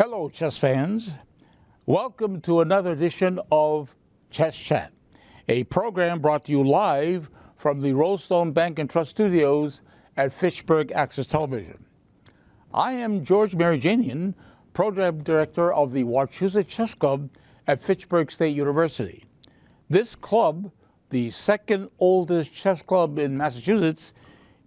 Hello, chess fans. Welcome to another edition of Chess Chat, a program brought to you live from the Rollstone Bank and Trust Studios at Fitchburg Access Television. I am George Marajanian, Program Director of the Wachusett Chess Club at Fitchburg State University. This club, the second oldest chess club in Massachusetts,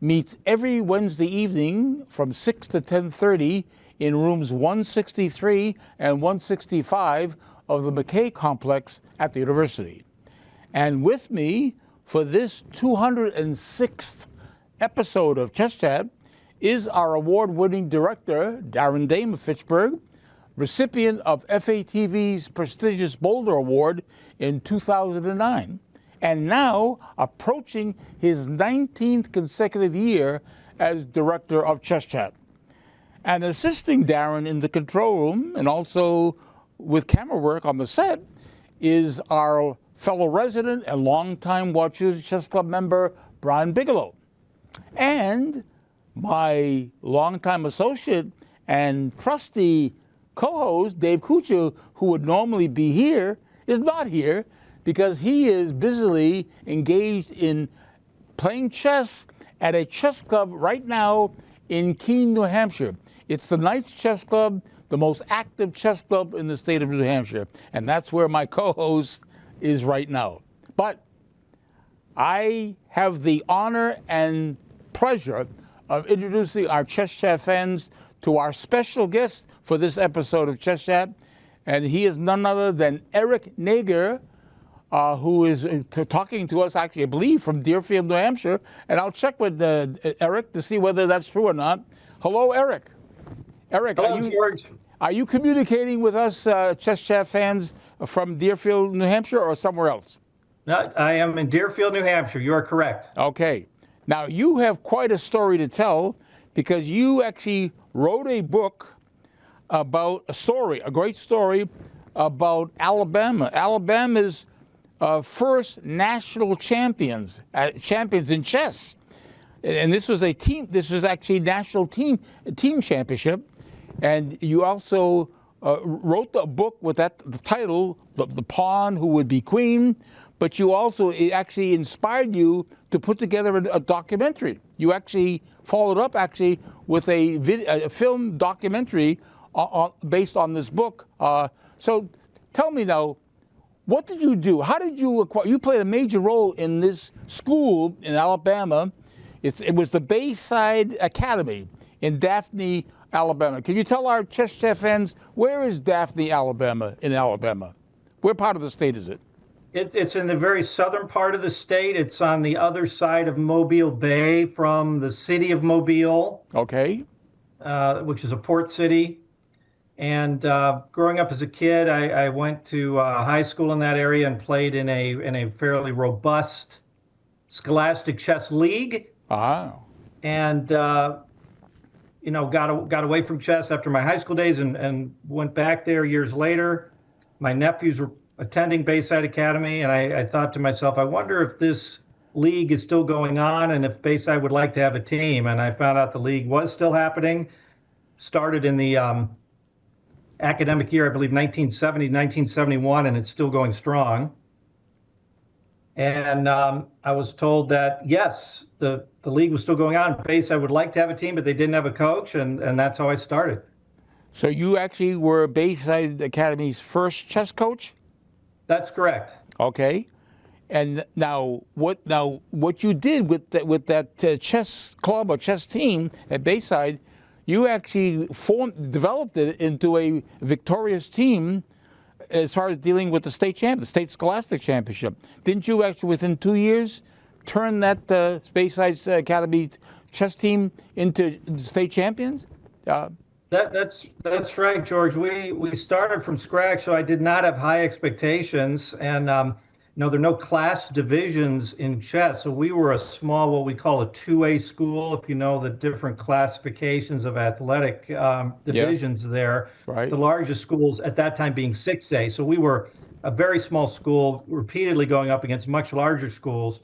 meets every Wednesday evening from 6 to 10:30 in rooms 163 and 165 of the McKay complex at the university. And with me for this 206th episode of Chess Chat is our award-winning director, Darren Dame of Fitchburg, recipient of FATV's prestigious Boulder Award in 2009, and now approaching his 19th consecutive year as director of Chess Chat. And assisting Darren in the control room and also with camera work on the set is our fellow resident and longtime Wachusett Chess Club member, Brian Bigelow. And my longtime associate and trusty co-host, Dave Kucha, who would normally be here, is not here because he is busily engaged in playing chess at a chess club right now in Keene, New Hampshire. It's the Knights Chess Club, the most active chess club in the state of New Hampshire, and that's where my co-host is right now. But I have the honor and pleasure of introducing our Chess Chat fans to our special guest for this episode of Chess Chat, and he is none other than Eric Nager, who is talking to us, actually, I believe, from Deerfield, New Hampshire, and I'll check with Eric to see whether that's true or not. Hello, Eric. Eric, hello, George. Are you communicating with us, Chess Chat fans, from Deerfield, New Hampshire, or somewhere else? No, I am in Deerfield, New Hampshire. You are correct. Okay. Now, you have quite a story to tell because you actually wrote a book about a great story about Alabama. Alabama's first national champions in chess. And this was actually a national team championship. And you also wrote the book with the title, The Pawn Who Would Be Queen, but it actually inspired you to put together a documentary. You actually followed up with a film documentary based on this book. So tell me now, what did you do? How did you acquire? You played a major role in this school in Alabama. It was the Bayside Academy in Daphne, Alabama. Can you tell our Chess Chat fans, where is Daphne, Alabama, in Alabama? Where part of the state is it? It's in the very southern part of the state. It's on the other side of Mobile Bay from the city of Mobile. Okay. Which is a port city. And growing up as a kid, I went to high school in that area and played in a fairly robust scholastic chess league. Ah. And got away from chess after my high school days and went back there years later. My nephews were attending Bayside Academy, and I thought to myself, I wonder if this league is still going on and if Bayside would like to have a team. And I found out the league was still happening. Started in the academic year, I believe 1970, 1971, and it's still going strong. And I was told that, yes, the league was still going on. Bayside would like to have a team, but they didn't have a coach, and that's how I started. So you actually were Bayside Academy's first chess coach? That's correct. Okay. And now what you did with that chess club or chess team at Bayside, you actually developed it into a victorious team as far as dealing with the state scholastic championship. Didn't you actually, within 2 years, turn that Bayside Academy chess team into state champions? That's right, George. We started from scratch, so I did not have high expectations, and there are no class divisions in chess. So we were a small, what we call a 2A school, if you know the different classifications of athletic divisions there. Right. The largest schools at that time being 6A. So we were a very small school, repeatedly going up against much larger schools.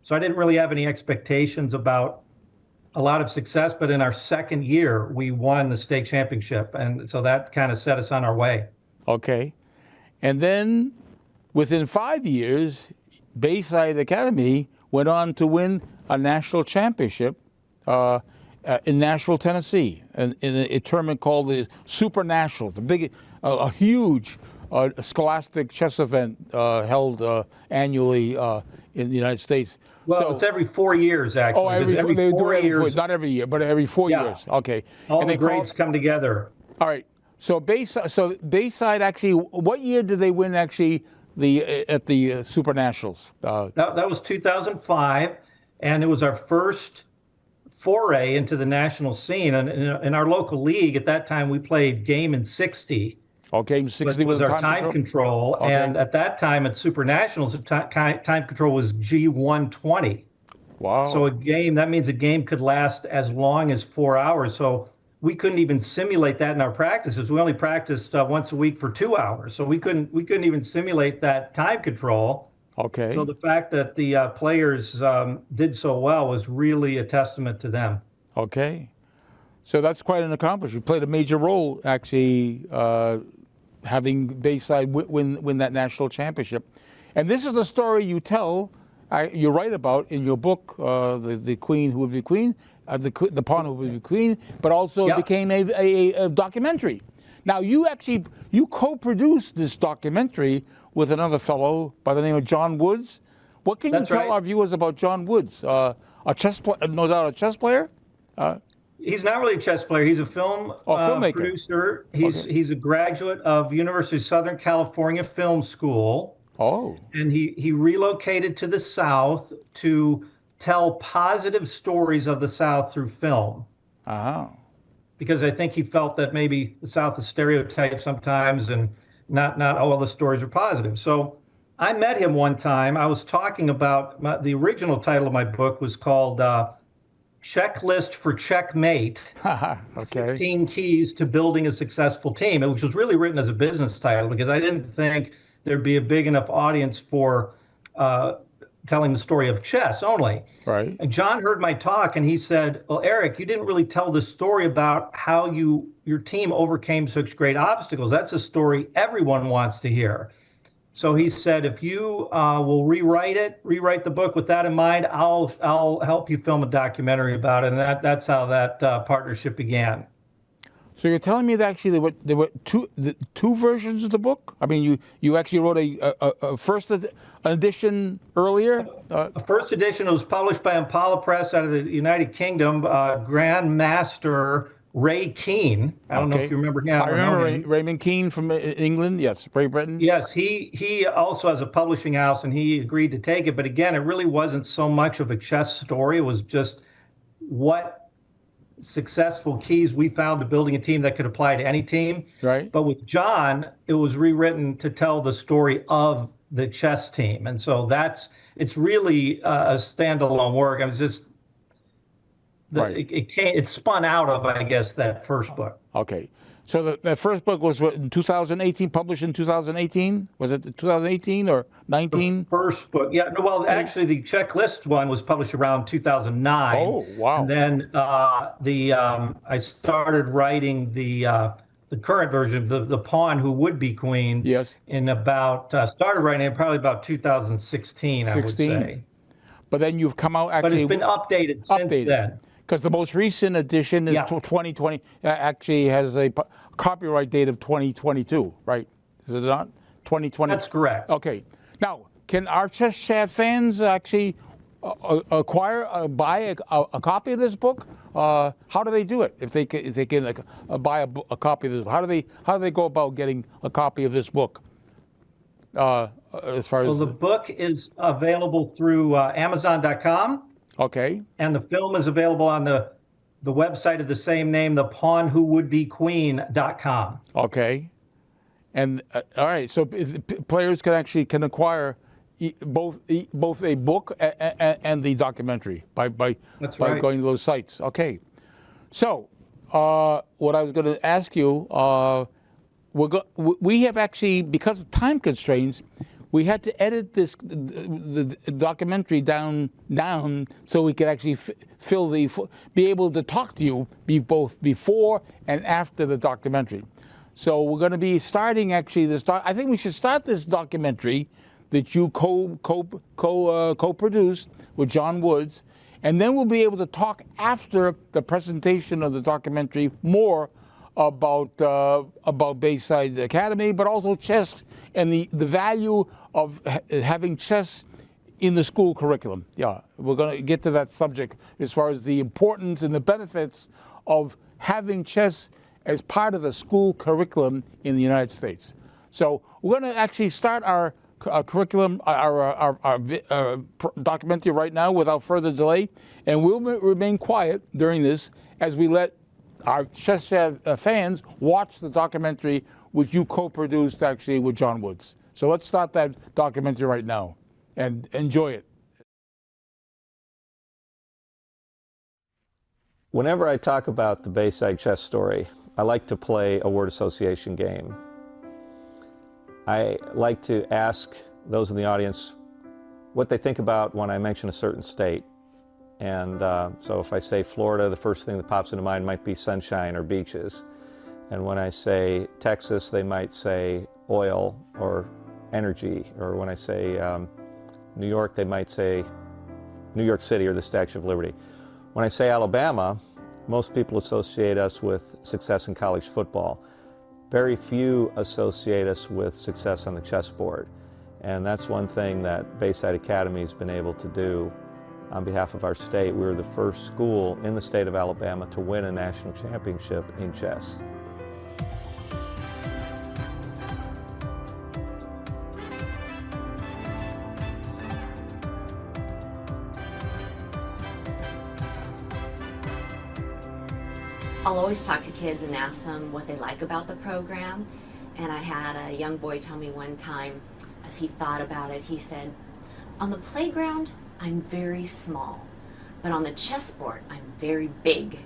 So I didn't really have any expectations about a lot of success, but in our second year, we won the state championship. And so that kind of set us on our way. Okay. And then within 5 years, Bayside Academy went on to win a national championship in Nashville, Tennessee, in a tournament called the Super Nationals, a huge scholastic chess event held annually in the United States. Well, So- it's every 4 years, actually. Oh, because they do four every years, not every year, but every 4 Yeah. years. Okay. all And the they call- grades come together. All right. So Bayside actually, what year did they win actually at the Super Nationals? That was 2005, and it was our first foray into the national scene. And in our local league at that time, we played game in 60. Okay, 60 was was our time control. Okay. And at that time at Super Nationals, the time control was G120. Wow. So that means a game could last as long as 4 hours. So we couldn't even simulate that in our practices. We only practiced once a week for 2 hours. So we couldn't even simulate that time control. Okay. So the fact that the players did so well was really a testament to them. Okay. So that's quite an accomplishment. You played a major role, actually, having Bayside win that national championship. And this is the story you tell, you write about in your book, The Queen Who Would Be Queen, the Pawn Who Would Be Queen, but also Yep. became a documentary. Now, you co-produced this documentary with another fellow by the name of John Woods. What can That's you tell right. our viewers about John Woods? No doubt a chess player? He's not really a chess player. He's a film filmmaker. producer. He's a graduate of University of Southern California Film School, Oh, and he relocated to the South to tell positive stories of the South through film. uh-huh. Because I think he felt that maybe the South is stereotyped sometimes, and not all the stories are positive. So I met him one time. I was talking about the original title of my book was called Checklist for Checkmate. Okay. 15 Keys to Building a Successful Team, which was really written as a business title because I didn't think there'd be a big enough audience for telling the story of chess only. Right. And John heard my talk and he said, well, Eric, you didn't really tell the story about how your team overcame such great obstacles. That's a story everyone wants to hear. So he said, if you will rewrite the book with that in mind, I'll help you film a documentary about it. And that's how that partnership began. So you're telling me that actually there were two versions of the book? I mean, you actually wrote a first edition earlier? The first edition was published by Impala Press out of the United Kingdom. Grandmaster Ray Keane. I don't know if you remember him. I remember Raymond Keane from England. Yes, Great Britain. Yes, he also has a publishing house, and he agreed to take it. But again, it really wasn't so much of a chess story. It was just what successful keys we found to building a team that could apply to any team. Right. But with John, it was rewritten to tell the story of the chess team, and so it's really a standalone work. I was just it spun out of, I guess, that first book. Okay. So the first book was in 2018, published in 2018? Was it 2018 or 19? First book, yeah. No, well, actually, the checklist one was published around 2009. Oh, wow. And then I started writing the current version, the Pawn Who Would Be Queen. Yes. In started writing it probably about 2016, I would say. But then you've come out actually. But it's been updated since then. Because the most recent edition is 2020, actually has a copyright date of 2022, right? Is it not? 2020? That's correct. Okay. Now, can our Chess Chat fans actually buy a copy of this book? How do they do it? If they can buy a copy of this, how do they go about getting a copy of this book? As far as the book is available through Amazon.com. Okay. And the film is available on the website of the same name, thepawnwhowouldbequeen.com. Okay. And all right, so players can acquire both a book and the documentary by That's right. going to those sites. Okay. So what I was going to ask you, we have actually, because of time constraints, we had to edit the documentary down so we could actually be able to talk to you both before and after the documentary. So we're going to be starting actually this. I think we should start this documentary that you co-produced with John Woods, and then we'll be able to talk after the presentation of the documentary more about Bayside Academy, but also chess and the value of having chess in the school curriculum. Yeah, we're going to get to that subject as far as the importance and the benefits of having chess as part of the school curriculum in the United States. So we're going to actually start our curriculum, our documentary right now without further delay, and we'll remain quiet during this as we let our Chess Chat fans watch the documentary which you co-produced actually with John Woods. So let's start that documentary right now and enjoy it. Whenever I talk about the Bayside chess story, I like to play a word association game. I like to ask those in the audience what they think about when I mention a certain state. And so if I say Florida, the first thing that pops into mind might be sunshine or beaches. And when I say Texas, they might say oil or energy. Or when I say New York, they might say New York City or the Statue of Liberty. When I say Alabama, most people associate us with success in college football. Very few associate us with success on the chessboard. And that's one thing that Bayside Academy has been able to do on behalf of our state. We were the first school in the state of Alabama to win a national championship in chess. I'll always talk to kids and ask them what they like about the program. And I had a young boy tell me one time, as he thought about it, he said, on the playground, I'm very small, but on the chessboard, I'm very big.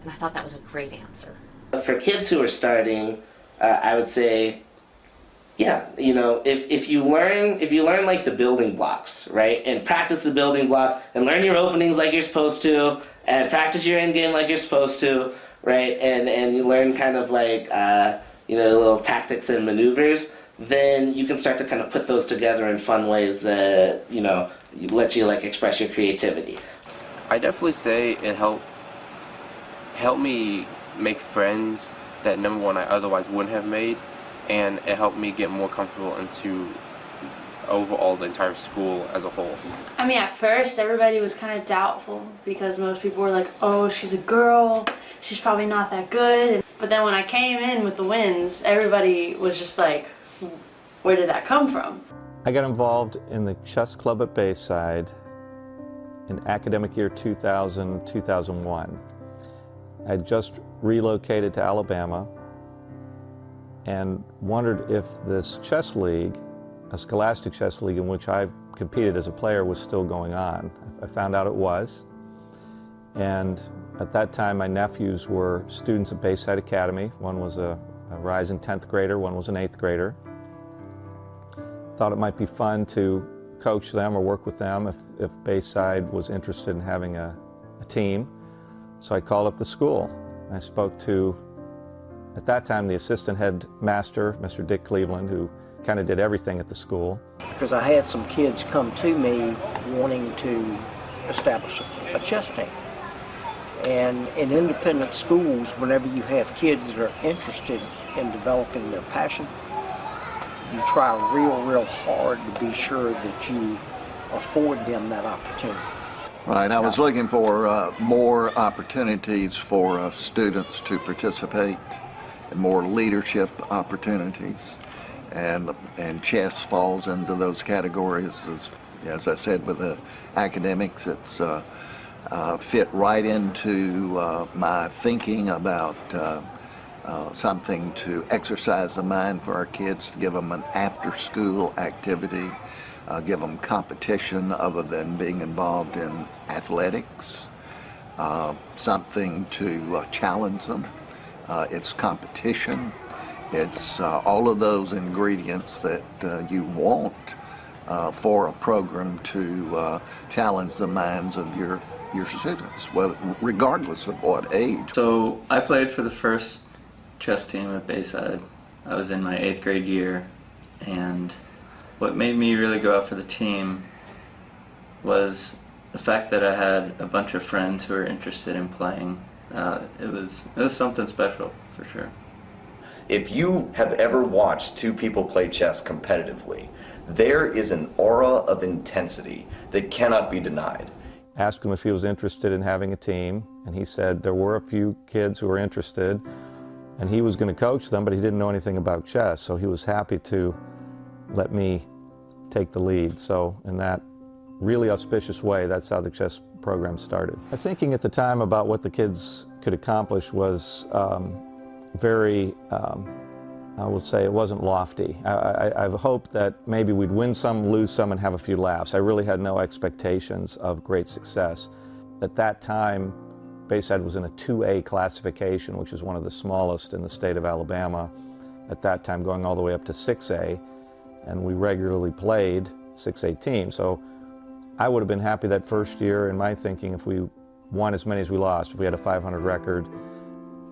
And I thought that was a great answer. For kids who are starting, I would say, yeah, you know, if you learn like the building blocks, right, and practice the building blocks, and learn your openings like you're supposed to, and practice your end game like you're supposed to, right, and you learn kind of like you know, little tactics and maneuvers, then you can start to kind of put those together in fun ways that, you know, let you like express your creativity. I definitely say it helped me make friends that, number one, I otherwise wouldn't have made, and it helped me get more comfortable into overall the entire school as a whole. I mean, at first everybody was kind of doubtful because most people were like, oh, she's a girl, she's probably not that good. But then when I came in with the wins, everybody was just like, where did that come from? I got involved in the chess club at Bayside in academic year 2000-2001. I had just relocated to Alabama and wondered if this chess league, a scholastic chess league in which I competed as a player, was still going on. I found out it was. And at that time, my nephews were students at Bayside Academy. One was a rising 10th grader, one was an 8th grader. Thought it might be fun to coach them or work with them if Bayside was interested in having a team. So I called up the school. I spoke to, at that time, the assistant headmaster, Mr. Dick Cleveland, who kind of did everything at the school. Because I had some kids come to me wanting to establish a chess team. And in independent schools, whenever you have kids that are interested in developing their passion, you try real hard to be sure that you afford them that opportunity. Right, I was looking for more opportunities for students to participate, and more leadership opportunities, and chess falls into those categories. As I said, with the academics, it's fit right into my thinking about something to exercise the mind for our kids, to give them an after-school activity, give them competition other than being involved in athletics, something to challenge them. It's competition, It's all of those ingredients that you want for a program to challenge the minds of your students, well, regardless of what age. So I played for the first chess team at Bayside. I was in my 8th grade year, and what made me really go out for the team was the fact that I had a bunch of friends who were interested in playing. It was something special, for sure. If you have ever watched two people play chess competitively, there is an aura of intensity that cannot be denied. Asked him if he was interested in having a team, and he said there were a few kids who were interested, and he was going to coach them, but he didn't know anything about chess, so he was happy to let me take the lead. So in that really auspicious way, that's how the chess program started. My thinking at the time about what the kids could accomplish was very, I will say, it wasn't lofty. I've hoped that maybe we'd win some, lose some, and have a few laughs. I really had no expectations of great success. At that time, Bayside was in a 2A classification, which is one of the smallest in the state of Alabama. At that time, going all the way up to 6A, and we regularly played 6A teams. So I would have been happy that first year, in my thinking, if we won as many as we lost. If we had a 500 record,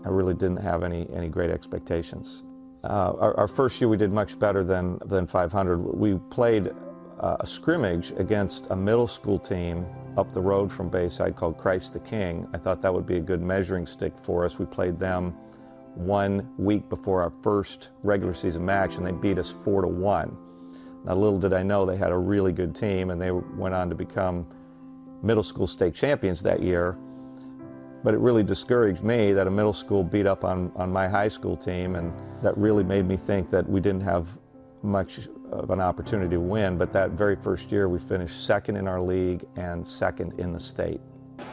I really didn't have any great expectations. Our first year we did much better than 500. We played a scrimmage against a middle school team up the road from Bayside called Christ the King. I thought that would be a good measuring stick for us. We played them 1 week before our first regular season match, and they beat us 4-1. Now, little did I know they had a really good team, and they went on to become middle school state champions that year. But it really discouraged me that a middle school beat up on my high school team, and that really made me think that we didn't have much of an opportunity to win. But that very first year, we finished second in our league and second in the state.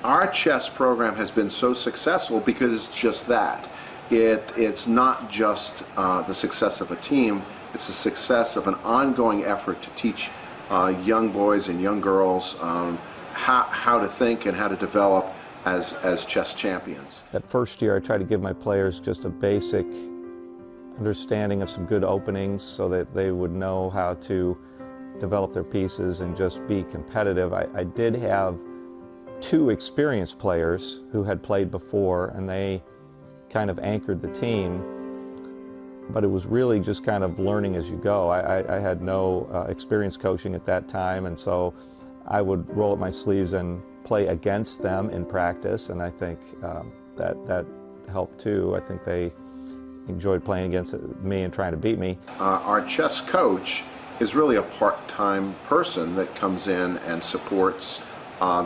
Our chess program has been so successful because it's just that. It's not just the success of a team, it's the success of an ongoing effort to teach young boys and young girls how to think and how to develop as chess champions. That first year I tried to give my players just a basic understanding of some good openings so that they would know how to develop their pieces and just be competitive. I did have 2 experienced players who had played before, and they kind of anchored the team, but it was really just kind of learning as you go. I had no experience coaching at that time, and so I would roll up my sleeves and play against them in practice, and I think that helped too. I think they enjoyed playing against me and trying to beat me. Our chess coach is really a part-time person that comes in and supports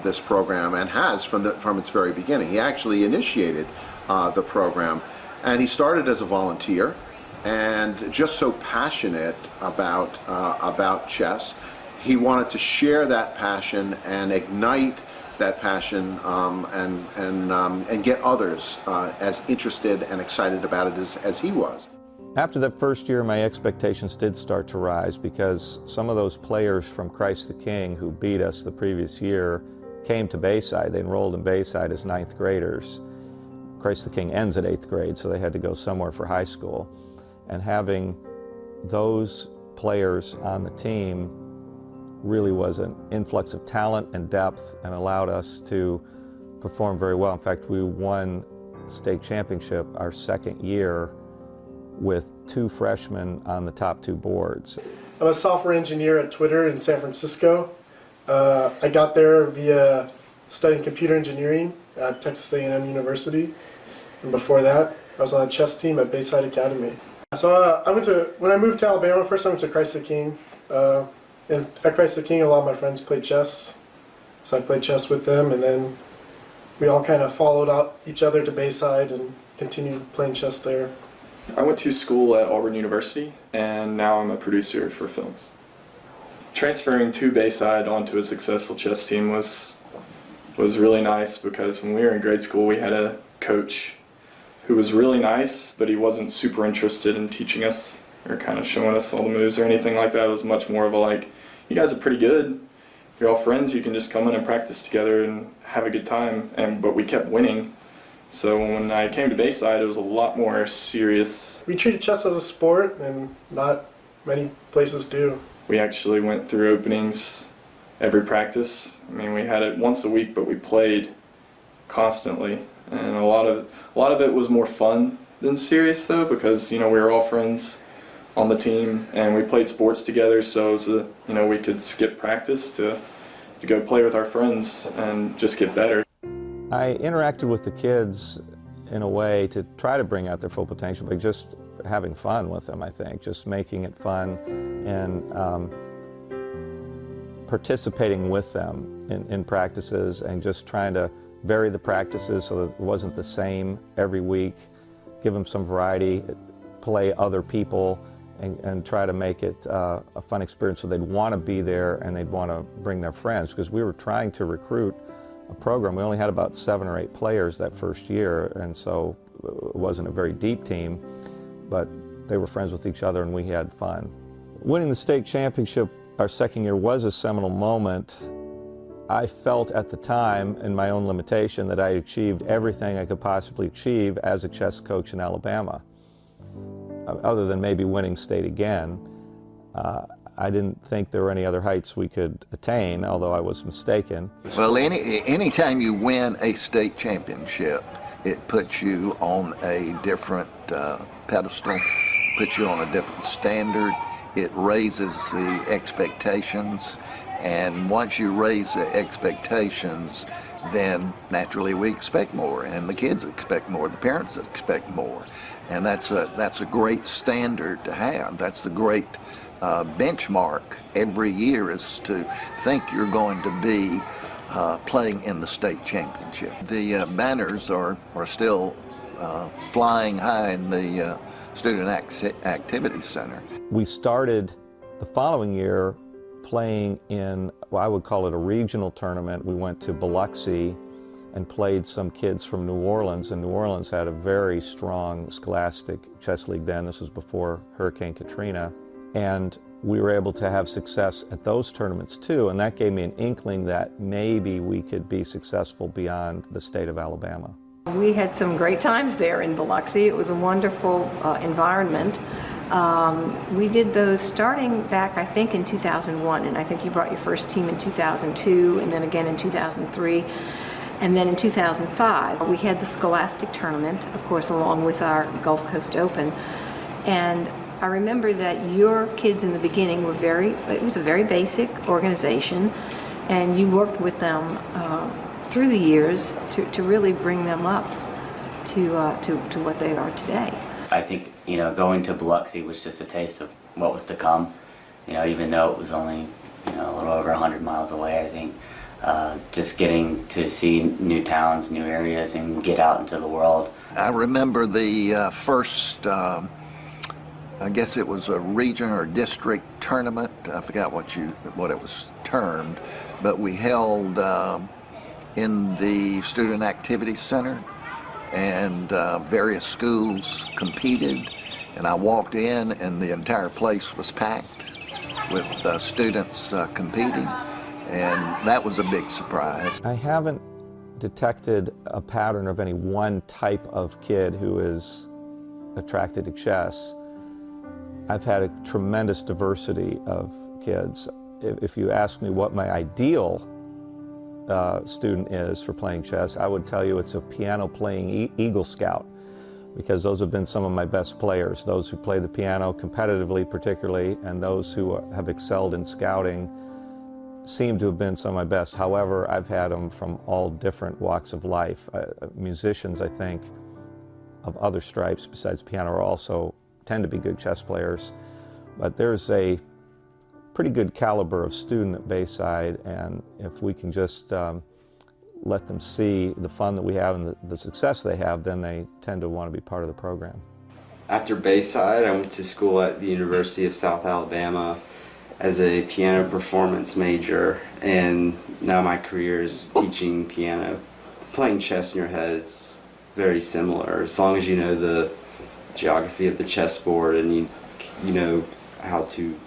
this program, and has from its very beginning. He actually initiated the program, and he started as a volunteer, and just so passionate about chess. He wanted to share that passion and ignite that passion and get others as interested and excited about it as he was. After that first year, my expectations did start to rise because some of those players from Christ the King who beat us the previous year came to Bayside. They enrolled in Bayside as 9th graders. Christ the King ends at 8th grade, so they had to go somewhere for high school. And having those players on the team really was an influx of talent and depth and allowed us to perform very well. In fact, we won state championship our second year with 2 freshmen on the top 2 boards. I'm a software engineer at Twitter in San Francisco. I got there via studying computer engineering at Texas A&M University, and before that I was on a chess team at Bayside Academy. So when I moved to Alabama, first I went to Christ the King. And at Christ the King, a lot of my friends played chess, so I played chess with them, and then we all kind of followed out each other to Bayside and continued playing chess there. I went to school at Auburn University, and now I'm a producer for films. Transferring to Bayside onto a successful chess team was really nice, because when we were in grade school we had a coach who was really nice, but he wasn't super interested in teaching us or kind of showing us all the moves or anything like that. It was much more of a like, you guys are pretty good, you're all friends, you can just come in and practice together and have a good time. But we kept winning, So when I came to Bayside, it was a lot more serious. We treated chess as a sport, and not many places do. We actually went through openings every practice. I mean, we had it once a week, but we played constantly, and a lot of it was more fun than serious, though, because we were all friends on the team, and we played sports together. So it was we could skip practice to go play with our friends and just get better. I interacted with the kids in a way to try to bring out their full potential, but just having fun with them, I think, just making it fun and participating with them in practices and just trying to vary the practices so that it wasn't the same every week, give them some variety, play other people, and try to make it a fun experience so they'd want to be there and they'd want to bring their friends, because we were trying to recruit a program. We only had about 7 or 8 players that first year, and so it wasn't a very deep team, but they were friends with each other and we had fun. Winning the state championship our second year was a seminal moment. I felt at the time, in my own limitation, that I achieved everything I could possibly achieve as a chess coach in Alabama. Other than maybe winning state again, I didn't think there were any other heights we could attain, although I was mistaken. Well, anytime you win a state championship, it puts you on a different pedestal, puts you on a different standard. It raises the expectations, and once you raise the expectations, then naturally we expect more, and the kids expect more, the parents expect more, and that's a great standard to have. That's the great benchmark every year, is to think you're going to be playing in the state championship. The banners are still flying high in the Student Activity Center. We started the following year playing in, well, I would call it a regional tournament. We went to Biloxi and played some kids from New Orleans, and New Orleans had a very strong scholastic chess league then. This was before Hurricane Katrina. And we were able to have success at those tournaments too, and that gave me an inkling that maybe we could be successful beyond the state of Alabama. We had some great times there in Biloxi. It was a wonderful environment. We did those starting back, I think, in 2001, and I think you brought your first team in 2002, and then again in 2003. And then in 2005, we had the Scholastic Tournament, of course, along with our Gulf Coast Open. And I remember that your kids in the beginning were it was a very basic organization, and you worked with them through the years to really bring them up to what they are today. I think, going to Biloxi was just a taste of what was to come. Even though it was only, a little over 100 miles away, I think just getting to see new towns, new areas, and get out into the world. I remember the first, I guess it was a region or district tournament. I forgot what it was termed, but we held in the Student Activity Center, and various schools competed, and I walked in and the entire place was packed with students competing, and that was a big surprise. I haven't detected a pattern of any one type of kid who is attracted to chess. I've had a tremendous diversity of kids. If you ask me what my ideal student is for playing chess, I would tell you it's a piano-playing Eagle Scout, because those have been some of my best players, those who play the piano competitively particularly, and those who have excelled in scouting seem to have been some of my best. However, I've had them from all different walks of life. Musicians, I think, of other stripes besides piano are also tend to be good chess players, but there's a pretty good caliber of student at Bayside, and if we can just let them see the fun that we have and the success they have, then they tend to want to be part of the program. After Bayside, I went to school at the University of South Alabama as a piano performance major, and now my career is teaching piano. Playing chess in your head is very similar, as long as you know the geography of the chessboard and you know how to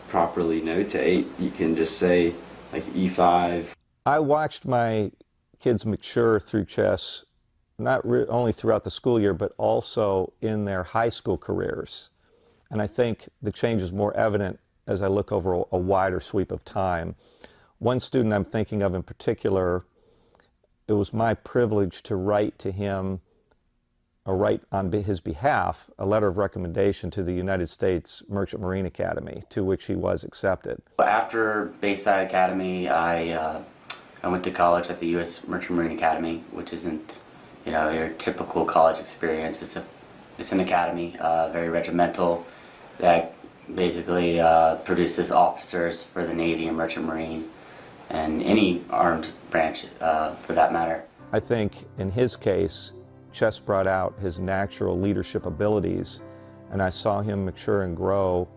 properly notate. You can just say like E5. I watched my kids mature through chess not only throughout the school year, but also in their high school careers. And I think the change is more evident as I look over a wider sweep of time. One student I'm thinking of in particular, it was my privilege to write to him, or write on his behalf, a letter of recommendation to the United States Merchant Marine Academy, to which he was accepted. After Bayside Academy, I went to college at the U.S. Merchant Marine Academy, which isn't, you know, your typical college experience. It's an academy, very regimental, that basically produces officers for the Navy and Merchant Marine, and any armed branch for that matter. I think in his case, chess brought out his natural leadership abilities, and I saw him mature and grow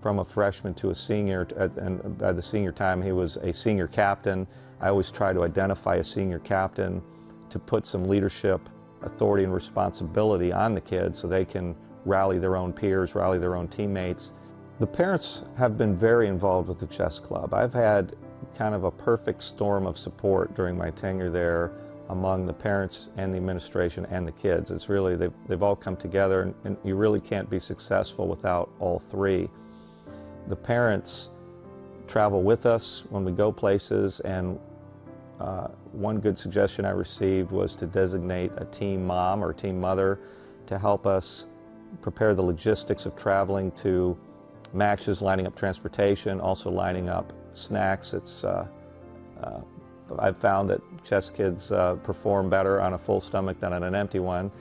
from a freshman to a senior, and by the senior time he was a senior captain. I always try to identify a senior captain to put some leadership, authority, and responsibility on the kids so they can rally their own peers, rally their own teammates. The parents have been very involved with the chess club. I've had kind of a perfect storm of support during my tenure there among the parents and the administration and the kids. It's really, they've all come together, and you really can't be successful without all three. The parents travel with us when we go places, and one good suggestion I received was to designate a team mom or team mother to help us prepare the logistics of traveling to matches, lining up transportation, also lining up snacks. I've found that chess kids perform better on a full stomach than on an empty one,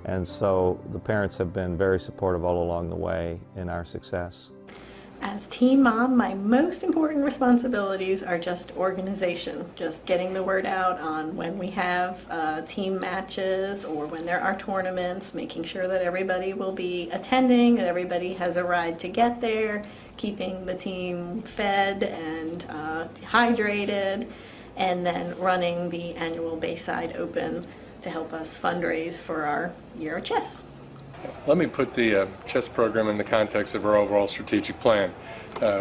and so the parents have been very supportive all along the way in our success. As team mom, my most important responsibilities are just organization, just getting the word out on when we have team matches or when there are tournaments, making sure that everybody will be attending, that everybody has a ride to get there, keeping the team fed and hydrated, and then running the annual Bayside Open to help us fundraise for our Year of Chess. Let me put the chess program in the context of our overall strategic plan.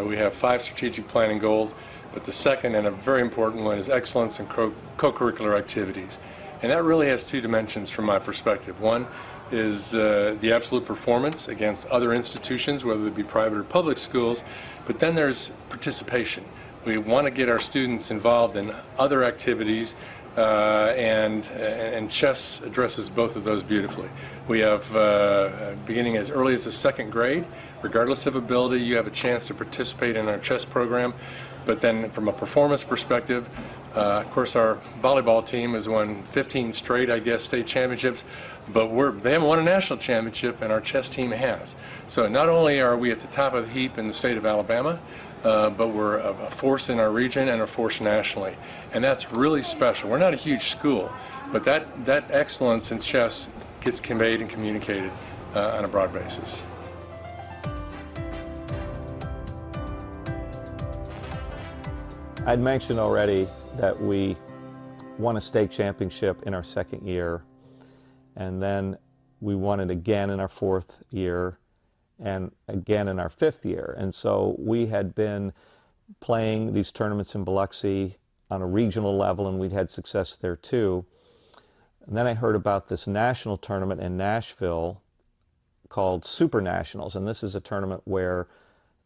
We have 5 strategic planning goals, but the second and a very important one is excellence in co-curricular activities. And that really has 2 dimensions from my perspective. One is the absolute performance against other institutions, whether it be private or public schools, but then there's participation. We want to get our students involved in other activities, and chess addresses both of those beautifully. We have, beginning as early as the 2nd grade, regardless of ability, you have a chance to participate in our chess program. But then from a performance perspective, of course our volleyball team has won 15 straight, I guess, state championships, but they haven't won a national championship, and our chess team has. So not only are we at the top of the heap in the state of Alabama, but we're a force in our region and a force nationally. And that's really special. We're not a huge school, but that excellence in chess gets conveyed and communicated on a broad basis. I'd mentioned already that we won a state championship in our 2nd year, and then we won it again in our 4th year, and again in our 5th year. And so we had been playing these tournaments in Biloxi on a regional level, and we'd had success there too. And then I heard about this national tournament in Nashville called Super Nationals, and this is a tournament where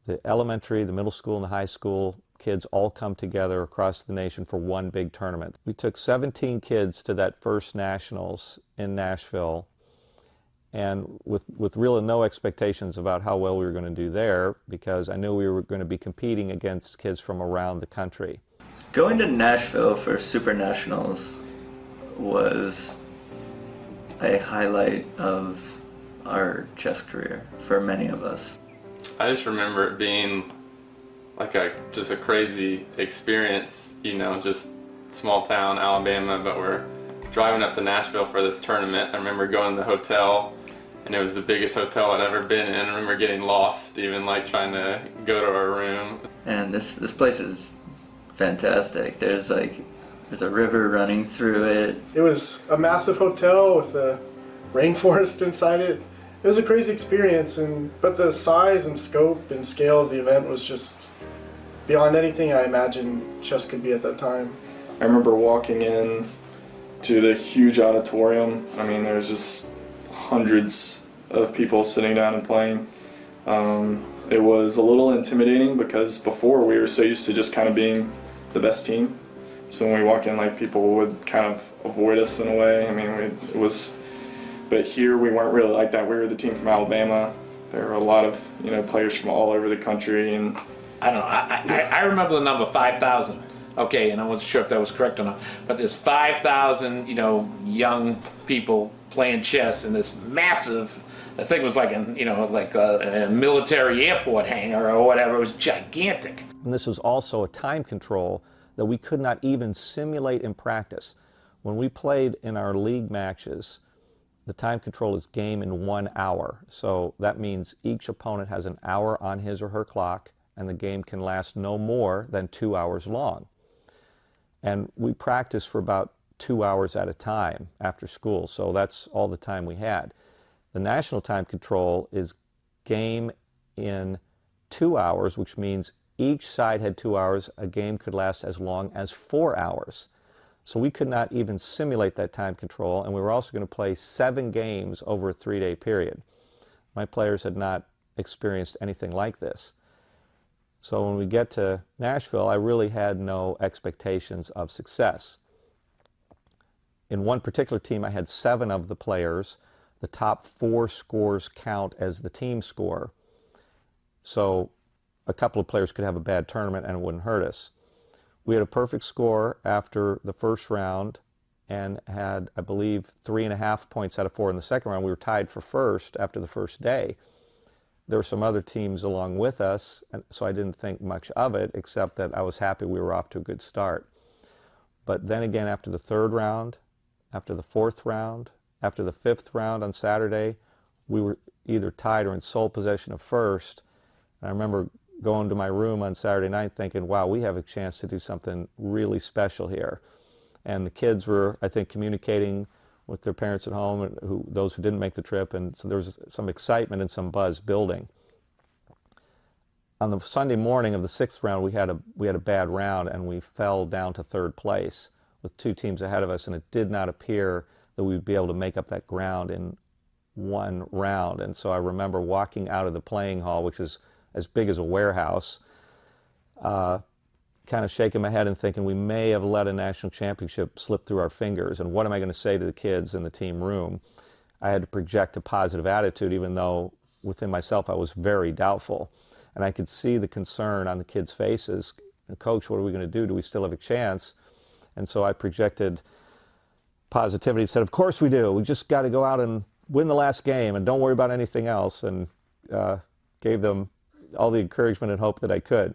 the elementary, the middle school, and the high school kids all come together across the nation for one big tournament. We took 17 kids to that first nationals in Nashville, and with real no expectations about how well we were going to do there, because I knew we were going to be competing against kids from around the country. Going to Nashville for Super Nationals was a highlight of our chess career for many of us. I just remember it being like just a crazy experience, you know, just small town Alabama, but we're driving up to Nashville for this tournament. I remember going to the hotel, and it was the biggest hotel I'd ever been in. I remember getting lost, even like trying to go to our room. And this place is fantastic. There's a river running through it. It was a massive hotel with a rainforest inside it. It was a crazy experience, but the size and scope and scale of the event was just beyond anything I imagined chess could be at that time. I remember walking in to the huge auditorium. I mean, there's just hundreds of people sitting down and playing. It was a little intimidating because before we were so used to just kind of being the best team. So when we walk in, like, people would kind of avoid us in a way. I mean, but here we weren't really like that. We were the team from Alabama. There were a lot of, players from all over the country, and I don't know. I remember the number 5,000. Okay, and I wasn't sure if that was correct or not. But there's 5,000, young people playing chess in this massive. The thing was like a military airport hangar or whatever. It was gigantic. And this was also a time control that we could not even simulate in practice. When we played in our league matches, the time control is game in 1 hour. So that means each opponent has an hour on his or her clock, and the game can last no more than 2 hours long. And we practiced for about 2 hours at a time after school, so that's all the time we had. The national time control is game in 2 hours, which means each side had 2 hours. A game could last as long as 4 hours. So we could not even simulate that time control, and we were also going to play 7 games over a 3-day period. My players had not experienced anything like this. So when we get to Nashville, I really had no expectations of success. In one particular team, I had 7 of the players. The top 4 scores count as the team score. So a couple of players could have a bad tournament and it wouldn't hurt us. We had a perfect score after the first round and had, I believe, 3.5 points out of 4 in the second round. We were tied for first after the first day. There were some other teams along with us, and so I didn't think much of it, except that I was happy we were off to a good start. But then again, after the 3rd round, after the 4th round, after the 5th round on Saturday, we were either tied or in sole possession of first. And I remember going to my room on Saturday night thinking, wow, we have a chance to do something really special here. And the kids were, I think, communicating with their parents at home, and those who didn't make the trip, and so there was some excitement and some buzz building. On the Sunday morning of the 6th round, we had a bad round, and we fell down to 3rd place with 2 teams ahead of us, and it did not appear that we'd be able to make up that ground in 1 round. And so I remember walking out of the playing hall, which is as big as a warehouse, kind of shaking my head and thinking we may have let a national championship slip through our fingers, and what am I going to say to the kids in the team room? I had to project a positive attitude, even though within myself I was very doubtful. And I could see the concern on the kids' faces. Coach, what are we going to do? Do we still have a chance? And so I projected positivity and said, of course we do. We just got to go out and win the last game and don't worry about anything else, and gave them all the encouragement and hope that I could.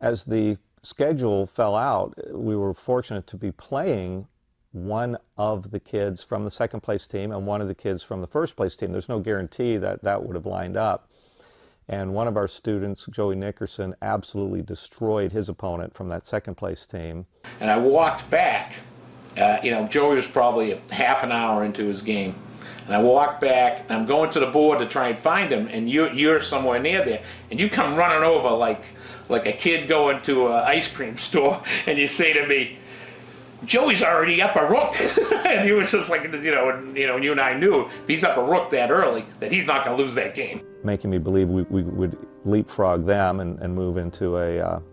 As the schedule fell out, we were fortunate to be playing one of the kids from the 2nd place team and one of the kids from the 1st place team. There's no guarantee that that would have lined up. And one of our students, Joey Nickerson, absolutely destroyed his opponent from that 2nd place team. And I walked back. Joey was probably a half an hour into his game. And I walked back, and I'm going to the board to try and find him, and you're somewhere near there. And you come running over like a kid going to an ice cream store, and you say to me, Joey's already up a rook. And you were just like, you and I knew if he's up a rook that early, that he's not going to lose that game. Making me believe we would leapfrog them and move into a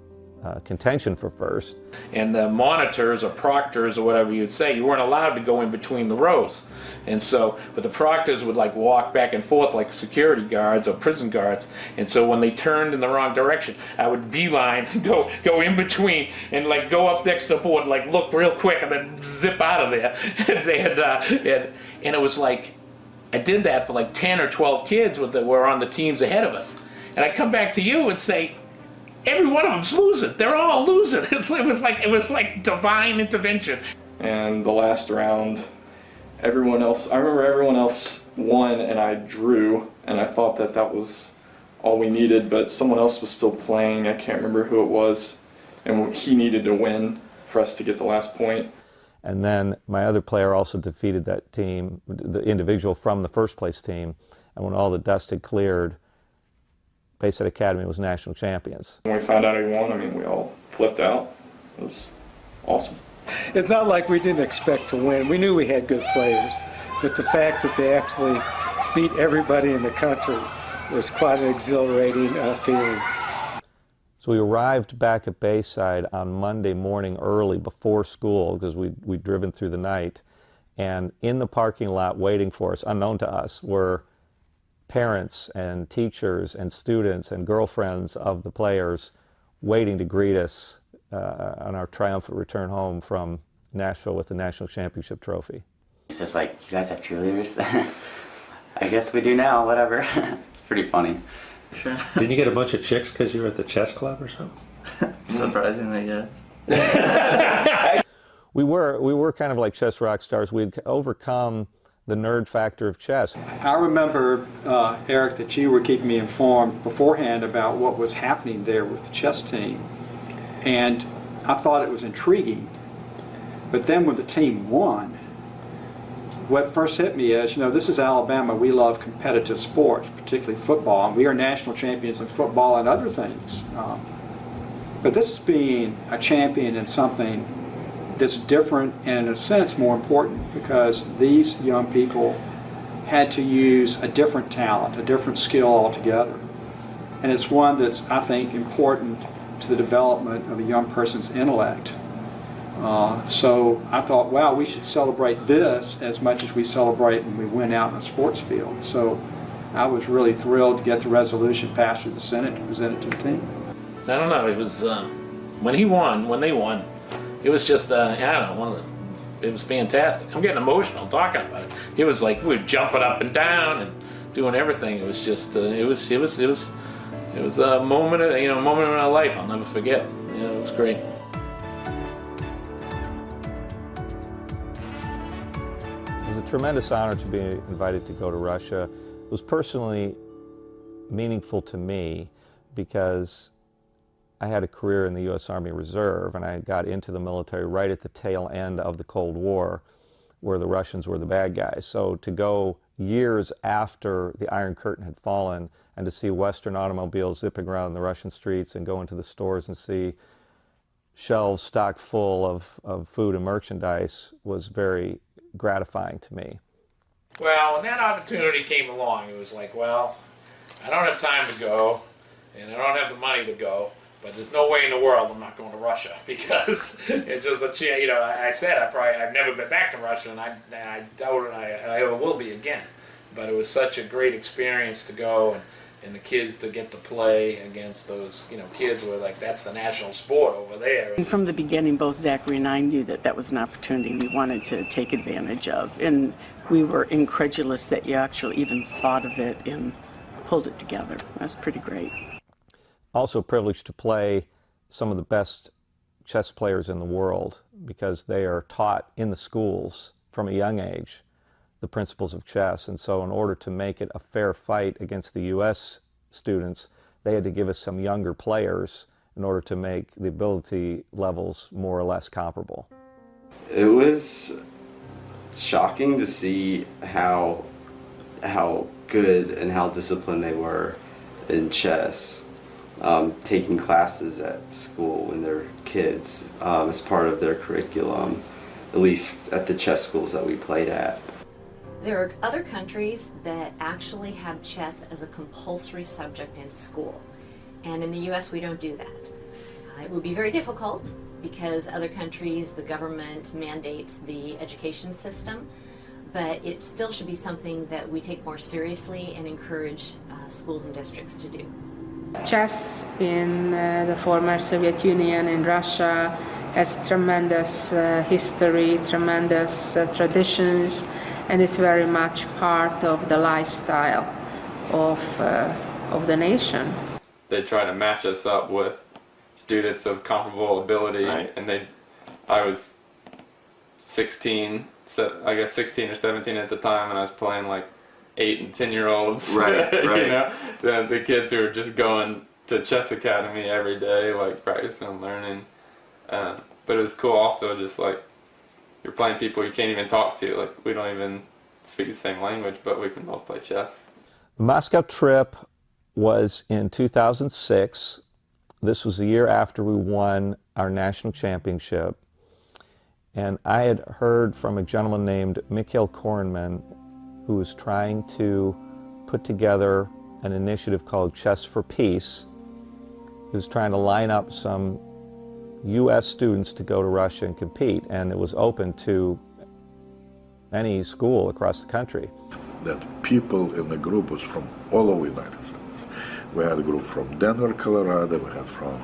contention for first. And the monitors or proctors or whatever you'd say, you weren't allowed to go in between the rows. And so, but the proctors would like walk back and forth like security guards or prison guards. And so when they turned in the wrong direction, I would beeline, go in between and like go up next to the board, like look real quick and then zip out of there. And it was like, I did that for like 10 or 12 kids that were on the teams ahead of us. And I come back to you and say, every one of them's losing. They're all losing. It was like divine intervention. And the last round, I remember everyone else won and I drew, and I thought that was all we needed, but someone else was still playing. I can't remember who it was, and he needed to win for us to get the last point. And then my other player also defeated that team, the individual from the 1st place team, and when all the dust had cleared, Bayside Academy was national champions. When we found out he won, we all flipped out. It was awesome. It's not like we didn't expect to win. We knew we had good players, but the fact that they actually beat everybody in the country was quite an exhilarating feeling. So we arrived back at Bayside on Monday morning early before school because we'd driven through the night. And in the parking lot waiting for us, unknown to us, were parents and teachers and students and girlfriends of the players waiting to greet us on our triumphant return home from Nashville with the national championship trophy. It's just like, you guys have cheerleaders? I guess we do now, whatever. It's pretty funny. Sure. Didn't you get a bunch of chicks because you were at the chess club or something? Surprisingly, yeah. We were kind of like chess rock stars. We'd overcome the nerd factor of chess. I remember, Eric, that you were keeping me informed beforehand about what was happening there with the chess team. And I thought it was intriguing. But then when the team won, what first hit me is, this is Alabama. We love competitive sports, particularly football. And we are national champions in football and other things. But this is being a champion in something that's different and in a sense more important, because these young people had to use a different talent, a different skill altogether. And it's one that's, I think, important to the development of a young person's intellect. So I thought, wow, we should celebrate this as much as we celebrate when we win out in a sports field. So I was really thrilled to get the resolution passed through the Senate to present it to the team. I don't know, it was, when they won, it was just, I don't know, it was fantastic. I'm getting emotional talking about it. It was like we were jumping up and down and doing everything. It was just, it was a moment, moment in my life I'll never forget. It was great. It was a tremendous honor to be invited to go to Russia. It was personally meaningful to me because I had a career in the U.S. Army Reserve, and I got into the military right at the tail end of the Cold War, where the Russians were the bad guys. So to go years after the Iron Curtain had fallen and to see Western automobiles zipping around the Russian streets and go into the stores and see shelves stocked full of food and merchandise was very gratifying to me. Well, when that opportunity came along, it was like, well, I don't have time to go, and I don't have the money to go, but there's no way in the world I'm not going to Russia, because it's just I said I've never been back to Russia, and I doubt it I ever will be again. But it was such a great experience to go, and the kids to get to play against those kids who were like, that's the national sport over there. And from the beginning, both Zachary and I knew that was an opportunity we wanted to take advantage of, and we were incredulous that you actually even thought of it and pulled it together. That was pretty great. Also privileged to play some of the best chess players in the world, because they are taught in the schools from a young age the principles of chess. And so in order to make it a fair fight against the U.S. students, they had to give us some younger players in order to make the ability levels more or less comparable. It was shocking to see how good and how disciplined they were in chess. Taking classes at school when they're kids as part of their curriculum, at least at the chess schools that we played at. There are other countries that actually have chess as a compulsory subject in school. And in the U.S. we don't do that. It would be very difficult because other countries, the government mandates the education system, but it still should be something that we take more seriously and encourage schools and districts to do. Chess in the former Soviet Union, in Russia, has tremendous history, tremendous traditions, and it's very much part of the lifestyle of the nation. They try to match us up with students of comparable ability, right. And I was 16, I guess 16 or 17 at the time, and I was playing like 8 and 10-year-olds, right. the kids who are just going to chess academy every day, like practicing and learning. But it was cool also, just like you're playing people you can't even talk to. Like we don't even speak the same language, but we can both play chess. The Moscow trip was in 2006. This was the year after we won our national championship. And I had heard from a gentleman named Mikhail Kornman, who was trying to put together an initiative called Chess for Peace. He was trying to line up some U.S. students to go to Russia and compete, and it was open to any school across the country. That people in the group was from all over the United States. We had a group from Denver, Colorado, we had from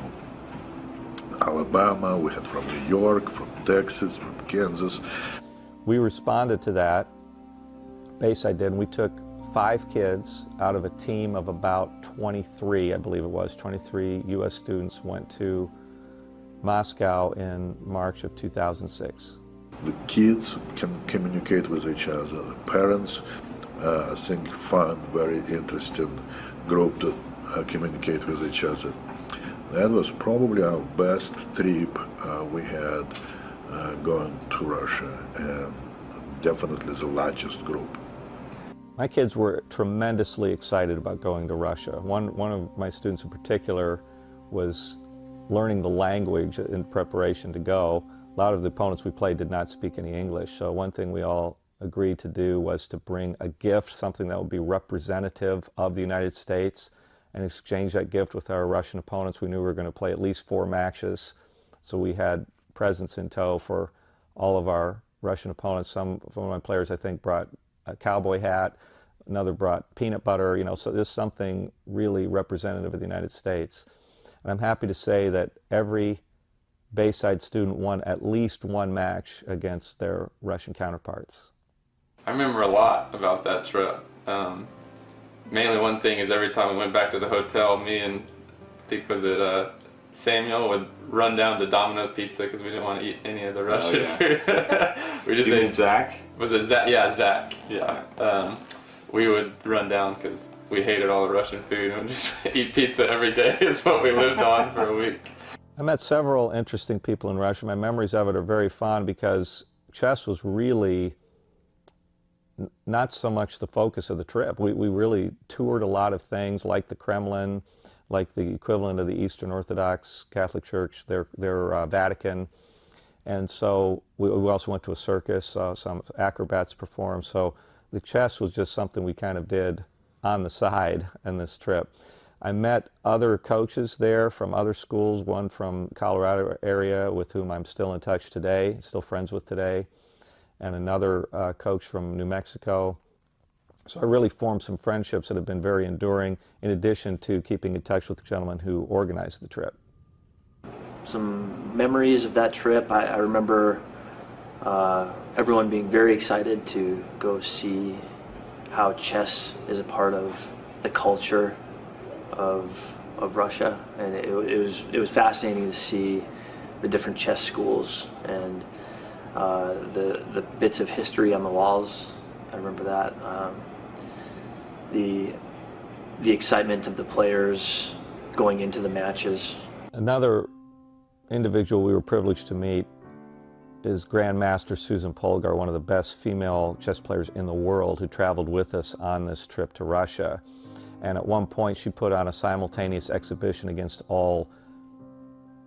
Alabama, we had from New York, from Texas, from Kansas. We responded to that, Bayside did, and we took 5 kids out of a team of about 23, I believe it was, 23 U.S. students went to Moscow in March of 2006. The kids can communicate with each other. The parents, I think, find very interesting group to communicate with each other. That was probably our best trip we had going to Russia, and definitely the largest group. My kids were tremendously excited about going to Russia. One of my students in particular was learning the language in preparation to go. A lot of the opponents we played did not speak any English, so one thing we all agreed to do was to bring a gift, something that would be representative of the United States, and exchange that gift with our Russian opponents. We knew we were going to play at least 4 matches, so we had presents in tow for all of our Russian opponents. Some of my players, I think, brought a cowboy hat, another brought peanut butter, you know, so there's something really representative of the United States. And I'm happy to say that every Bayside student won at least 1 match against their Russian counterparts. I remember a lot about that trip. Mainly one thing is every time we went back to the hotel, me and I think was it Samuel would run down to Domino's Pizza because we didn't want to eat any of the Russian food. We just ate Zach? Was it Zach? Yeah, Zach. Yeah. We would run down because we hated all the Russian food and would just eat pizza every day is what we lived on for a week. I met several interesting people in Russia. My memories of it are very fond because chess was really not so much the focus of the trip. We really toured a lot of things like the Kremlin, like the equivalent of the Eastern Orthodox Catholic Church, their Vatican. And so we also went to a circus, saw some acrobats perform. So the chess was just something we kind of did on the side in this trip. I met other coaches there from other schools, one from Colorado area with whom I'm still in touch today, still friends with today, and another coach from New Mexico. So I really formed some friendships that have been very enduring, in addition to keeping in touch with the gentleman who organized the trip. Some memories of that trip, I remember everyone being very excited to go see how chess is a part of the culture of Russia, and it was fascinating to see the different chess schools and the bits of history on the walls. I remember that. The excitement of the players going into the matches. Another individual we were privileged to meet is Grandmaster Susan Polgar, one of the best female chess players in the world, who traveled with us on this trip to Russia. And at one point she put on a simultaneous exhibition against all,